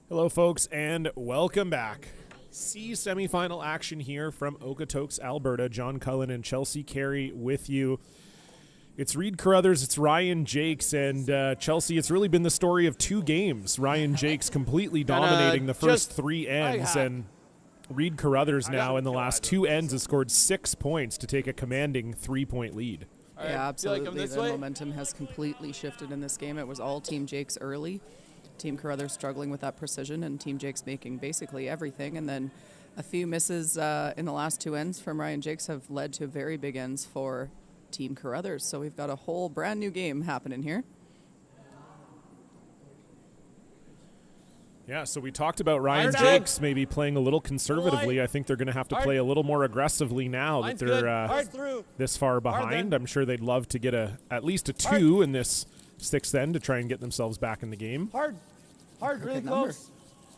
Hello, folks, and welcome back. C semifinal action here from Okotoks, Alberta. John Cullen and Chelsea Carey with you. It's Reed Carruthers, it's Ryan Jacques, and Chelsea, it's really been the story of two games. Ryan Jacques completely dominating the first three ends, and Reed Carruthers now in the last two ends has scored 6 points to take a commanding 3-point lead. Yeah, absolutely. The momentum has completely shifted in this game. It was all Team Jacques early. Team Carruthers struggling with that precision, and Team Jacques making basically everything. And then a few misses in the last two ends from Ryan Jacques have led to very big ends for Team Carruthers. So we've got a whole brand new game happening here. Yeah, so we talked about Ryan Jacques maybe playing a little conservatively. I think they're going to have to play a little more aggressively now that they're this far behind. I'm sure they'd love to get at least a 2 in this sixth end to try and get themselves back in the game. Hard, really close.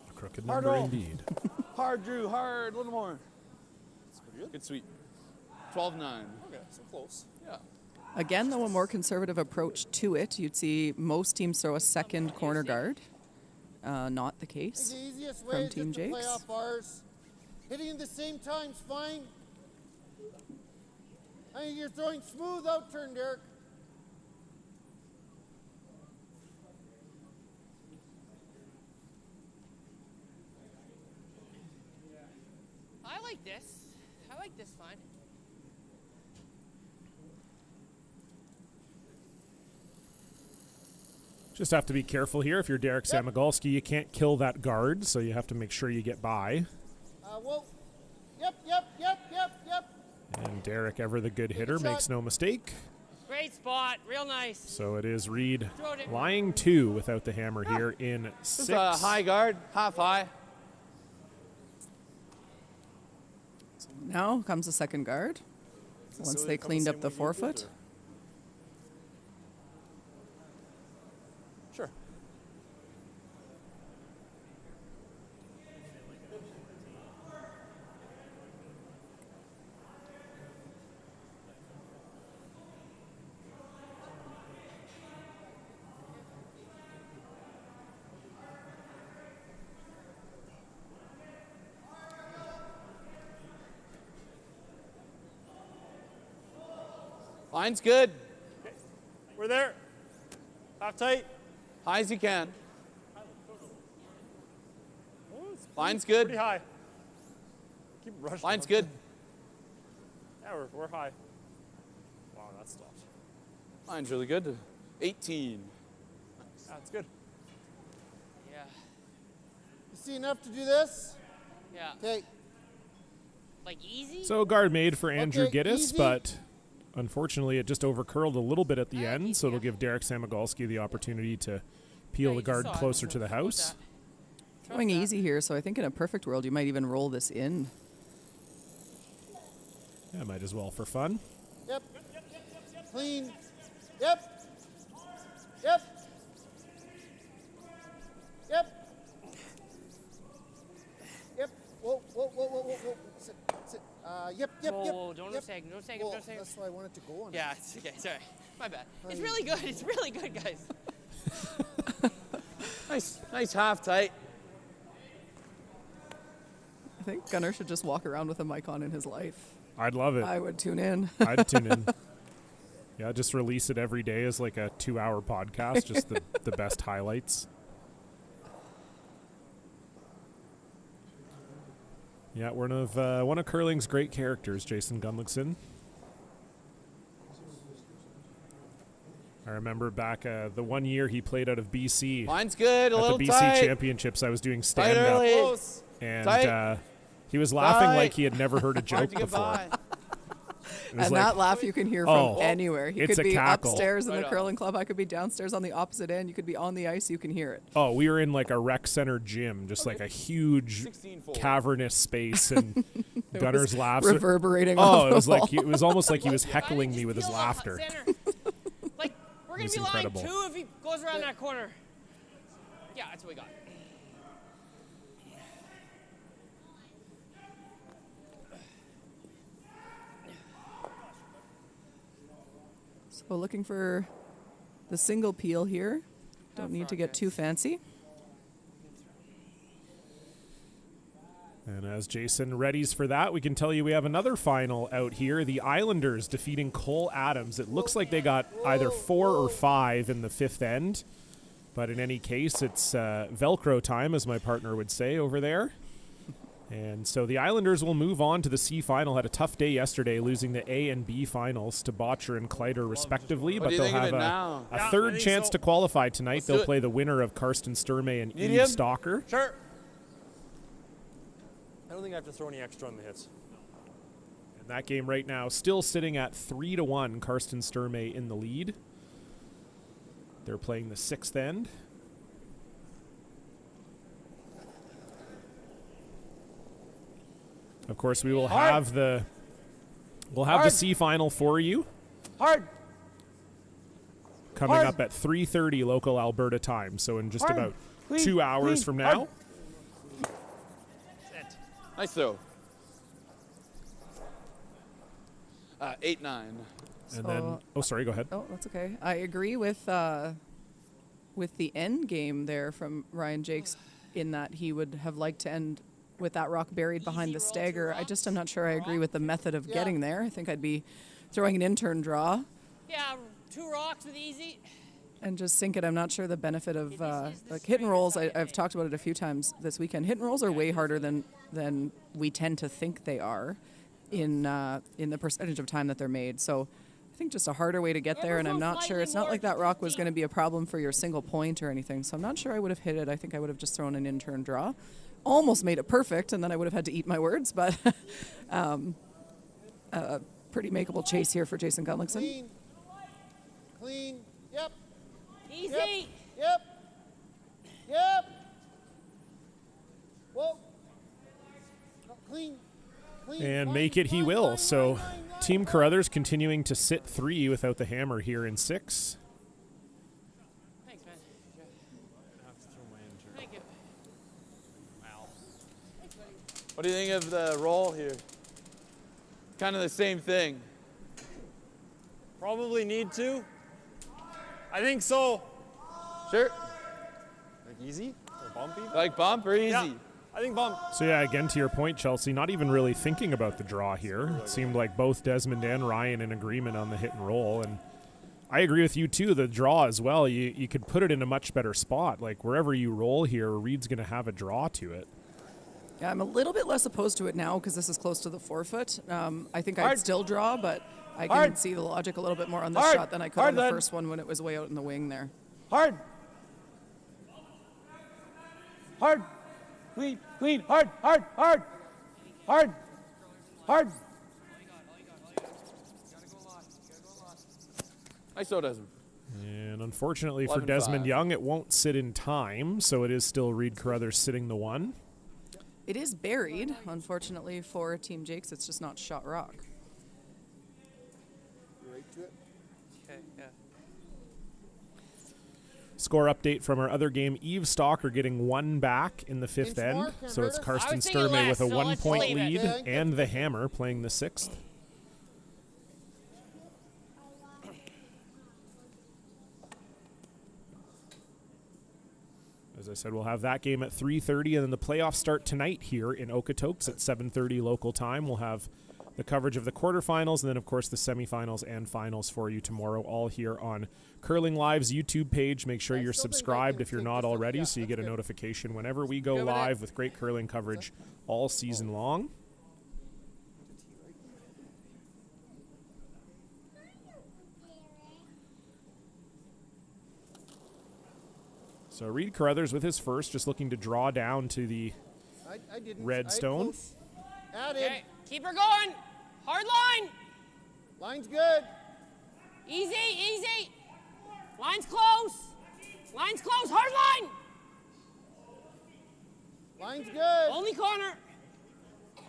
A crooked number indeed. Hard, Drew, hard, a little more. That's pretty good. Good sweep. 12-9. Okay, so close. Yeah. Again, though, a more conservative approach to it. You'd see most teams throw a second corner guard. Not the case from Team Jacques. Play off ours. Hitting at the same time's fine. I mean, you're throwing smooth out turn, Derek. I like this fine. Just have to be careful here. If you're Derek Samagalski, you can't kill that guard, so you have to make sure you get by. Whoa. Yep. And Derek, ever the good hitter, makes no mistake. Great spot, real nice. So it is Reed lying 2 without the hammer here in 6. Just a high guard, half high. Now comes the second guard. Once they cleaned up the forefoot. Sure. Line's good. We're there. Half tight. High as you can. Line's Pretty good. high. Keep rushing. Line's good. Yeah, we're high. Wow, that stopped. Line's really good. 18. That's good. Yeah. You see enough to do this? Yeah. Okay. Like easy? So guard made for Andrew Okay, Giddis, easy. but unfortunately it just overcurled a little bit at the end, so it'll give Derek Samagalski the opportunity to peel the guard closer to the house. Going easy here, so I think in a perfect world you might even roll this in. Yeah, might as well for fun. Yep. Clean. Yep. Yep. Yep. Yep. Whoa, whoa, whoa, whoa, whoa, whoa. Sit, sit. Yep, yep, yep. Whoa, don't yep. sag, don't sag, Well, don't sag. that's why I wanted to go on. Yeah, it's okay, sorry. My bad. It's really good, it's really good, guys. Nice half tight. I think Gunnar should just walk around with a mic on in his life. I'd love it. I would tune in. I'd tune in. Yeah, just release it every day as like a 2-hour podcast, just the best highlights. Yeah, one of curling's great characters, Jason Gunlickson. I remember back the 1 year he played out of BC. Line's good, a at little the BC tight. Championships. I was doing Tight stand-up, early. Close. and Tight. he was laughing Tight. like he had never heard a Hard joke to get before. by. And like, that laugh you can hear from oh, anywhere. He it's could a be cackle. upstairs in Right the on. curling club. I could be downstairs on the opposite end. You could be on the ice. You can hear it. Oh, we were in like a rec center gym, just like a huge 16-fold. cavernous space, and Gunner's was laughs reverberating Oh, off it the was like wall. it was almost like he was Well, heckling just me with his peel off laughter. center. Like, we're going was to be incredible. line 2 if he goes around that corner. Yeah, that's what we got. So looking for the single peel here. Don't need to get too fancy. And as Jason readies for that, we can tell you we have another final out here. The Islanders defeating Cole Adams. It looks like they got either 4 or 5 in the 5th end. But in any case, it's Velcro time, as my partner would say over there. And so the Islanders will move on to the C final. Had a tough day yesterday, losing the A and B finals to Botcher and Kleider respectively. What But do you they'll think of have it now? a Yeah, I third think chance so. to qualify tonight. Let's do They'll it. play the winner of Karsten Sturmey and Medium? Eve Stalker. Sure. I don't think I have to throw any extra on the hits. And that game right now still sitting at 3-1. Karsten Sturmey in the lead. They're playing the 6th end. Of course, we will have the C final for you Hard. coming Hard. up at 3:30 local Alberta time. So in just Hard. about Clean. 2 hours Clean. from now. Hard. Nice throw. 8-9. And then, sorry, go ahead. Oh, that's okay. I agree with the end game there from Ryan Jacques in that he would have liked to end with that rock buried behind the stagger. I just am not sure I agree with the method of getting there. I think I'd be throwing an intern draw Yeah, 2 rocks with easy. and just sink it. I'm not sure the benefit of like hit and rolls. I've talked about it a few times this weekend. Hit and rolls are way harder than we tend to think they are in the percentage of time that they're made. So I think just a harder way to get there, and I'm not sure. It's not like that rock was going to be a problem for your single point or anything. So I'm not sure I would have hit it. I think I would have just thrown an intern draw. Almost made it perfect, and then I would have had to eat my words, but pretty makeable chase here for Jason Gunlickson. Clean. Clean. Yep. Easy. Yep. Yep. Whoa. No, clean. Clean. And Line, make it he line, will. line, So line, line, Team line. Carruthers continuing to sit 3 without the hammer here in 6. Thanks, man. Thank you. What do you think of the roll here? Kind of the same thing. Probably need to. I think so. Sure. Like easy or bumpy? Like bump or easy? Yeah. I think bump. So yeah, again to your point, Chelsea, not even really thinking about the draw here. It seemed like both Desmond and Ryan in agreement on the hit and roll, and I agree with you too. The draw as well. You could put it in a much better spot. Like wherever you roll here, Reed's going to have a draw to it. Yeah, I'm a little bit less opposed to it now because this is close to the forefoot. I think I'd still draw, but I can see the logic a little bit more on this shot than I could on the first one when it was way out in the wing there. Hard. Hard. Clean, clean, hard, hard, hard. Hard. Hard. Nice throw, Desmond. And unfortunately for 11-5. Desmond Young, it won't sit in time, so it is still Reed Carruthers sitting the one. It is buried, unfortunately, for Team Jacques. It's just not shot rock. Right to it. Okay, yeah. Score update from our other game. Eve Stalker getting one back in the fifth end. So it's Karsten Sturmey with a 1 point lead and the Hammer playing the sixth. As I said, we'll have that game at 3:30, and then the playoffs start tonight here in Okotoks at 7:30 local time. We'll have the coverage of the quarterfinals, and then, of course, the semifinals and finals for you tomorrow, all here on Curling Live's YouTube page. Make sure you're subscribed if you're not already, so you get a notification whenever we go live with great curling coverage all season long. So Reed Carruthers with his first, just looking to draw down to the red stone. Okay, keep her going. Hard line. Line's good. Easy, easy. Line's close. Line's close. Hard line. Line's good. Only corner.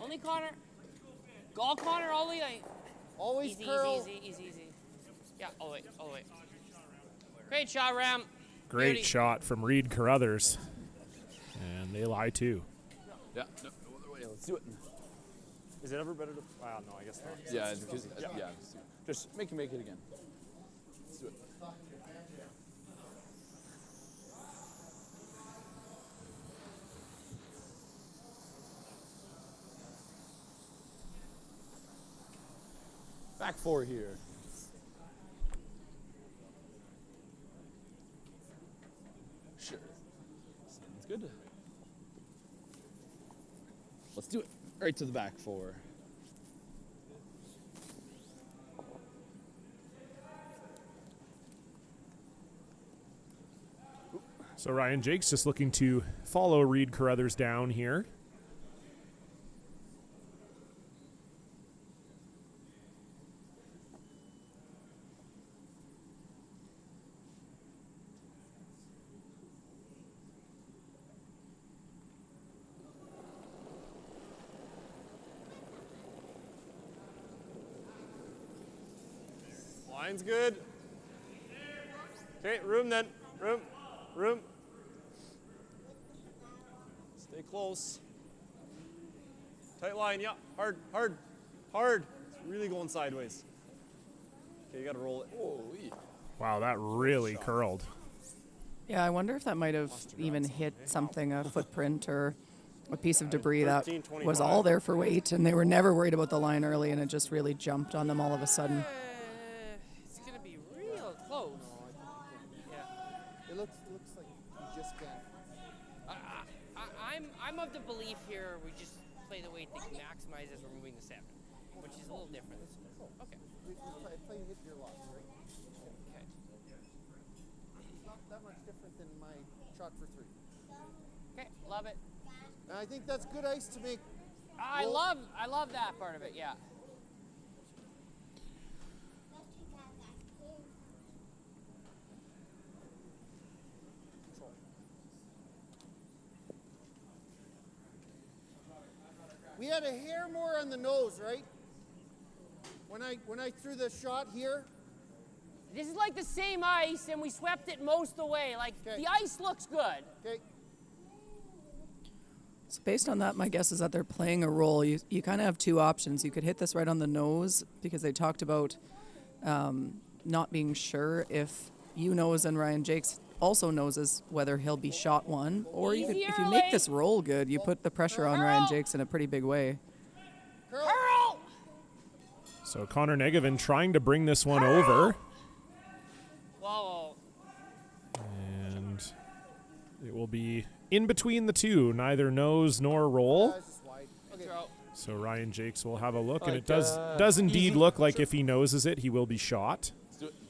Only corner. All corner, all the way. Always easy, curl. Easy, easy, easy. Yeah, all the way, all the way. Great shot, Ram. Great Beauty. shot from Reed Carruthers. And they lie too. Yeah, no other way. Let's do it. Is it ever better to? No, I guess not. Yeah, because, yeah. Just make it again. Let's do it. Back four here. Sure. Sounds good. Let's do it. Right to the back four. So Ryan Jacques just looking to follow Reed Carruthers down here. Line's good. Okay, room then. Room. Stay close. Tight line, yeah. Hard. It's really going sideways. Okay, you gotta roll it. Holy. Wow, that really curled. Yeah, I wonder if that might have even hit something, a footprint or a piece of debris that was all there for weight, and they were never worried about the line early, and it just really jumped on them all of a sudden. It's gonna be real close. Yeah. It looks like you just can't. I'm of the belief here we just play the weight that maximizes removing the 7, which is a little different. Okay. We play hit your loss, right? Okay. It's not that much different than my shot for 3. Okay, love it. And I think that's good ice to make. I love that part of it. Yeah. We had a hair more on the nose, right? When I threw the shot here. This is like the same ice, and we swept it most of the way. Like, the ice looks good. Okay. So based on that, my guess is that they're playing a role. You kind of have two options. You could hit this right on the nose because they talked about not being sure if you nose and Ryan Jacques also noses whether he'll be shot one, or you could, if you make this roll good, you put the pressure on Ryan Jacques in a pretty big way. So Connor Negevin trying to bring this one over. Whoa. And it will be in between the two, neither nose nor roll. So Ryan Jacques will have a look, and it does indeed look like if he noses it, he will be shot.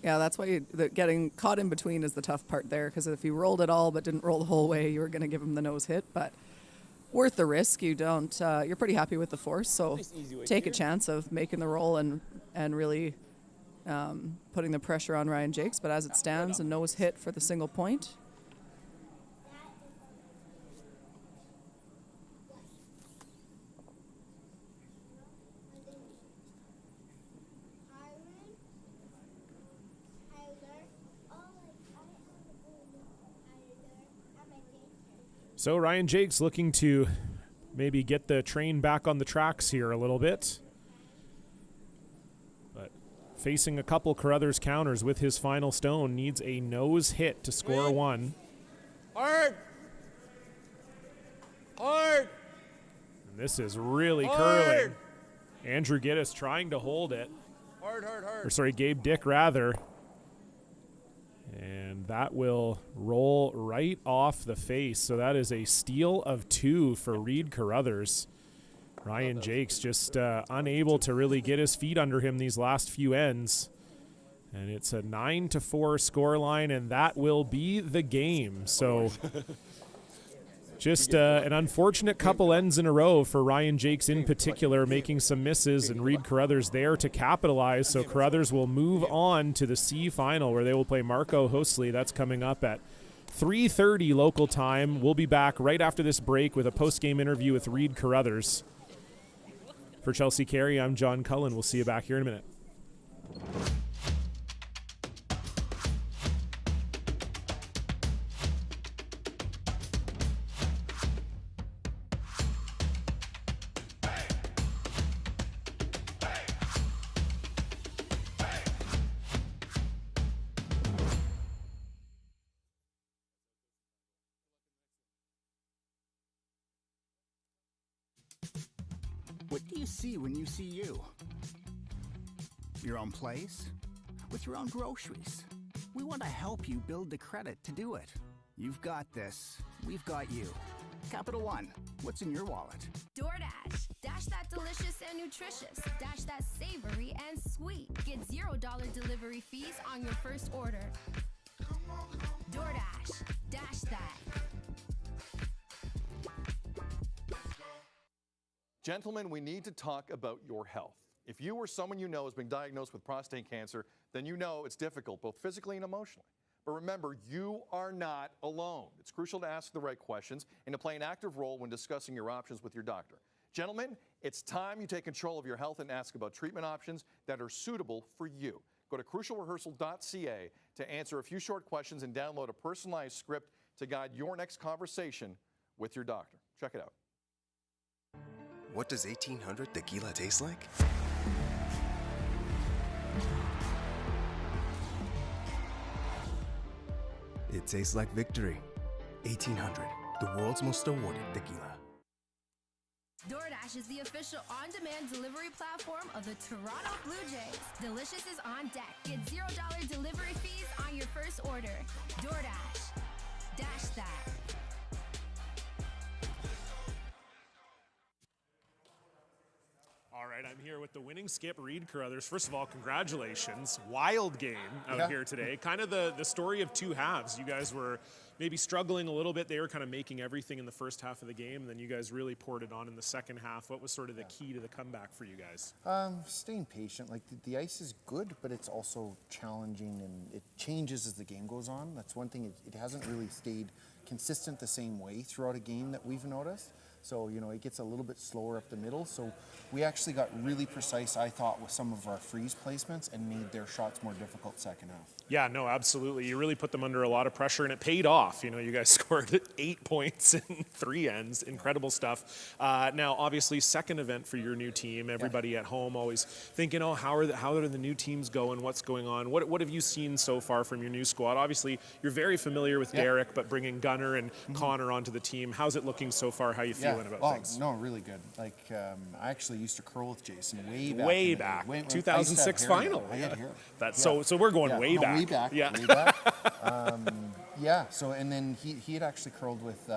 Yeah, that's why getting caught in between is the tough part there, because if you rolled it all but didn't roll the whole way, you were going to give him the nose hit. But worth the risk. You don't. You're pretty happy with the force, so take a chance of making the roll and really putting the pressure on Ryan Jacques. But as it stands, a nose hit for the single point. So Ryan Jacques looking to maybe get the train back on the tracks here a little bit. But facing a couple Carruthers counters with his final stone, needs a nose hit to score one. Hard! Hard! And this is really curling. Andrew Giddis trying to hold it. Hard, hard, hard. Or sorry, Gabe Dick rather. And that will roll right off the face. So that is a steal of 2 for Reed Carruthers. Ryan Jacques just unable to really get his feet under him these last few ends. And it's a 9-4 scoreline, and that will be the game. So just an unfortunate couple ends in a row for Ryan Jacques in particular, making some misses, and Reed Carruthers there to capitalize. So Carruthers will move on to the C final, where they will play Marco Hosley. That's coming up at 3:30 local time. We'll be back right after this break with a post-game interview with Reed Carruthers. For Chelsea Carey, I'm John Cullen. We'll see you back here in a minute. What do you see when you see you? Your own place? With your own groceries. We want to help you build the credit to do it. You've got this. We've got you. Capital One, what's in your wallet? DoorDash. Dash that delicious and nutritious. Dash that savory and sweet. Get $0 delivery fees on your first order. DoorDash. Dash that. Gentlemen, we need to talk about your health. If you or someone you know has been diagnosed with prostate cancer, then you know it's difficult, both physically and emotionally. But remember, you are not alone. It's crucial to ask the right questions and to play an active role when discussing your options with your doctor. Gentlemen, it's time you take control of your health and ask about treatment options that are suitable for you. Go to crucialrehearsal.ca to answer a few short questions and download a personalized script to guide your next conversation with your doctor. Check it out. What does 1800 tequila taste like? It tastes like victory. 1800, the world's most awarded tequila. DoorDash is the official on-demand delivery platform of the Toronto Blue Jays. Delicious is on deck. Get $0 delivery fees on your first order. DoorDash. Dash that. All right, I'm here with the winning skip, Reed Carruthers. First of all, congratulations. Wild game out here today. Kind of the story of two halves. You guys were maybe struggling a little bit. They were kind of making everything in the first half of the game, and then you guys really poured it on in the second half. What was sort of the key to the comeback for you guys? Staying patient. Like the ice is good, but it's also challenging, and it changes as the game goes on. That's one thing. It hasn't really stayed consistent the same way throughout a game that we've noticed. So, you know, it gets a little bit slower up the middle. So we actually got really precise, I thought, with some of our freeze placements and made their shots more difficult second half. Yeah, no, absolutely. You really put them under a lot of pressure, and it paid off. You know, you guys scored 8 points in 3 ends. Incredible stuff. Now, obviously, second event for your new team. Everybody at home always thinking, oh, how are the new teams going? What's going on? What have you seen so far from your new squad? Obviously, you're very familiar with Derek, but bringing Gunnar and Connor onto the team, how's it looking so far? How are you feeling about things? No, really good. Like, I actually used to curl with Jason way back. 2006 final. I had hair. So we're going way back. Way back. Yeah. Way back. So and then he had actually curled with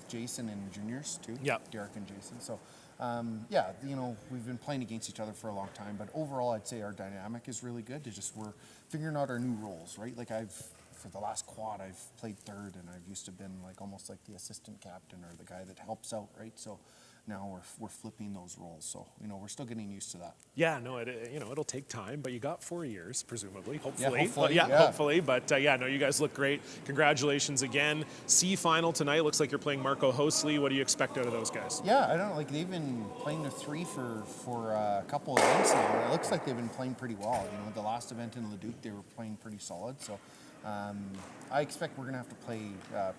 Jason in juniors too. Yeah. Derek and Jason. So you know, we've been playing against each other for a long time, but overall I'd say our dynamic is really good. It's just we're figuring out our new roles, right? Like for the last quad I've played third, and I've used to been like almost like the assistant captain or the guy that helps out, right? So now we're flipping those roles. So, you know, we're still getting used to that. Yeah, no, it'll take time, but you got 4 years, presumably, hopefully. Yeah, Hopefully. But no, you guys look great. Congratulations again. C final tonight. Looks like you're playing Marco Hosley. What do you expect out of those guys? Yeah, I don't know. Like, they've been playing their 3 for a couple of events now. And it looks like they've been playing pretty well. You know, the last event in Leduc, they were playing pretty solid. So I expect we're going to have to play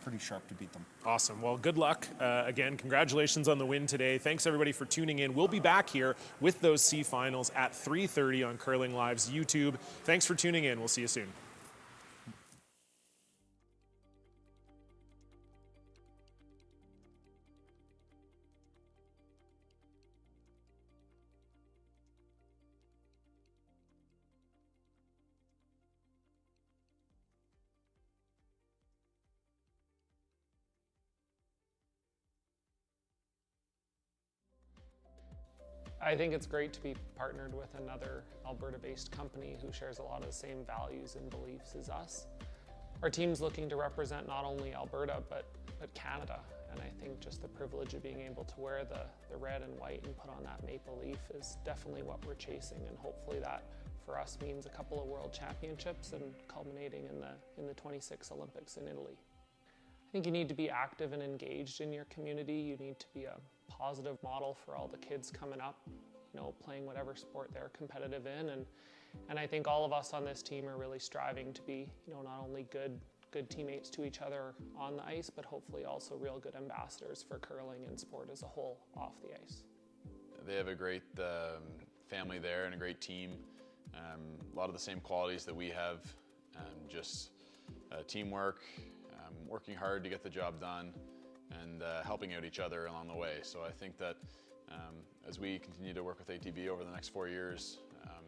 pretty sharp to beat them. Awesome. Well, good luck. Again, congratulations on the win today. Thanks, everybody, for tuning in. We'll be back here with those C finals at 3:30 on Curling Live's YouTube. Thanks for tuning in. We'll see you soon. I think it's great to be partnered with another Alberta-based company who shares a lot of the same values and beliefs as us. Our team's looking to represent not only Alberta, but Canada. And I think just the privilege of being able to wear the red and white and put on that maple leaf is definitely what we're chasing. And hopefully that for us means a couple of world championships and culminating in the 26 Olympics in Italy. I think you need to be active and engaged in your community. You need to be a positive model for all the kids coming up, you know, playing whatever sport they're competitive in. And I think all of us on this team are really striving to be, you know, not only good teammates to each other on the ice, but hopefully also real good ambassadors for curling and sport as a whole off the ice. They have a great family there and a great team. A lot of the same qualities that we have, just teamwork, working hard to get the job done, and helping out each other along the way. So I think that as we continue to work with ATB over the next 4 years,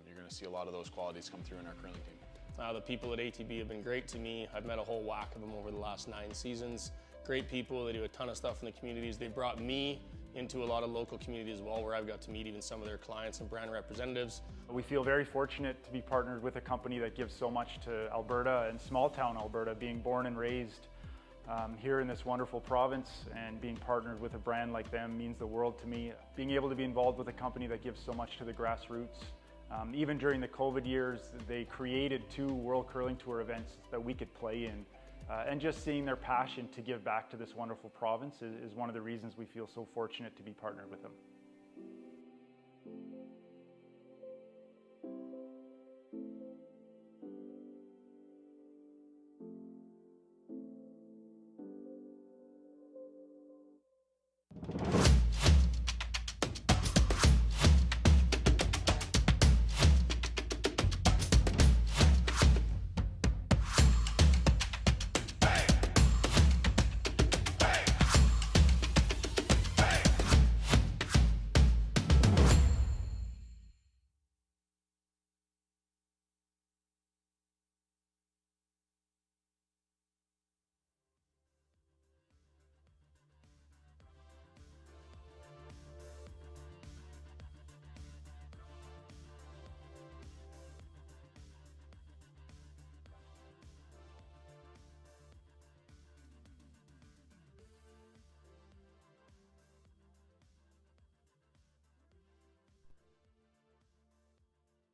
you're going to see a lot of those qualities come through in our curling team. The people at ATB have been great to me. I've met a whole whack of them over the last 9 seasons. Great people. They do a ton of stuff in the communities. They brought me into a lot of local communities as well, where I've got to meet even some of their clients and brand representatives. We feel very fortunate to be partnered with a company that gives so much to Alberta and small town Alberta, being born and raised here in this wonderful province, and being partnered with a brand like them means the world to me. Being able to be involved with a company that gives so much to the grassroots. Even during the COVID years, they created 2 World Curling Tour events that we could play in. And just seeing their passion to give back to this wonderful province is one of the reasons we feel so fortunate to be partnered with them.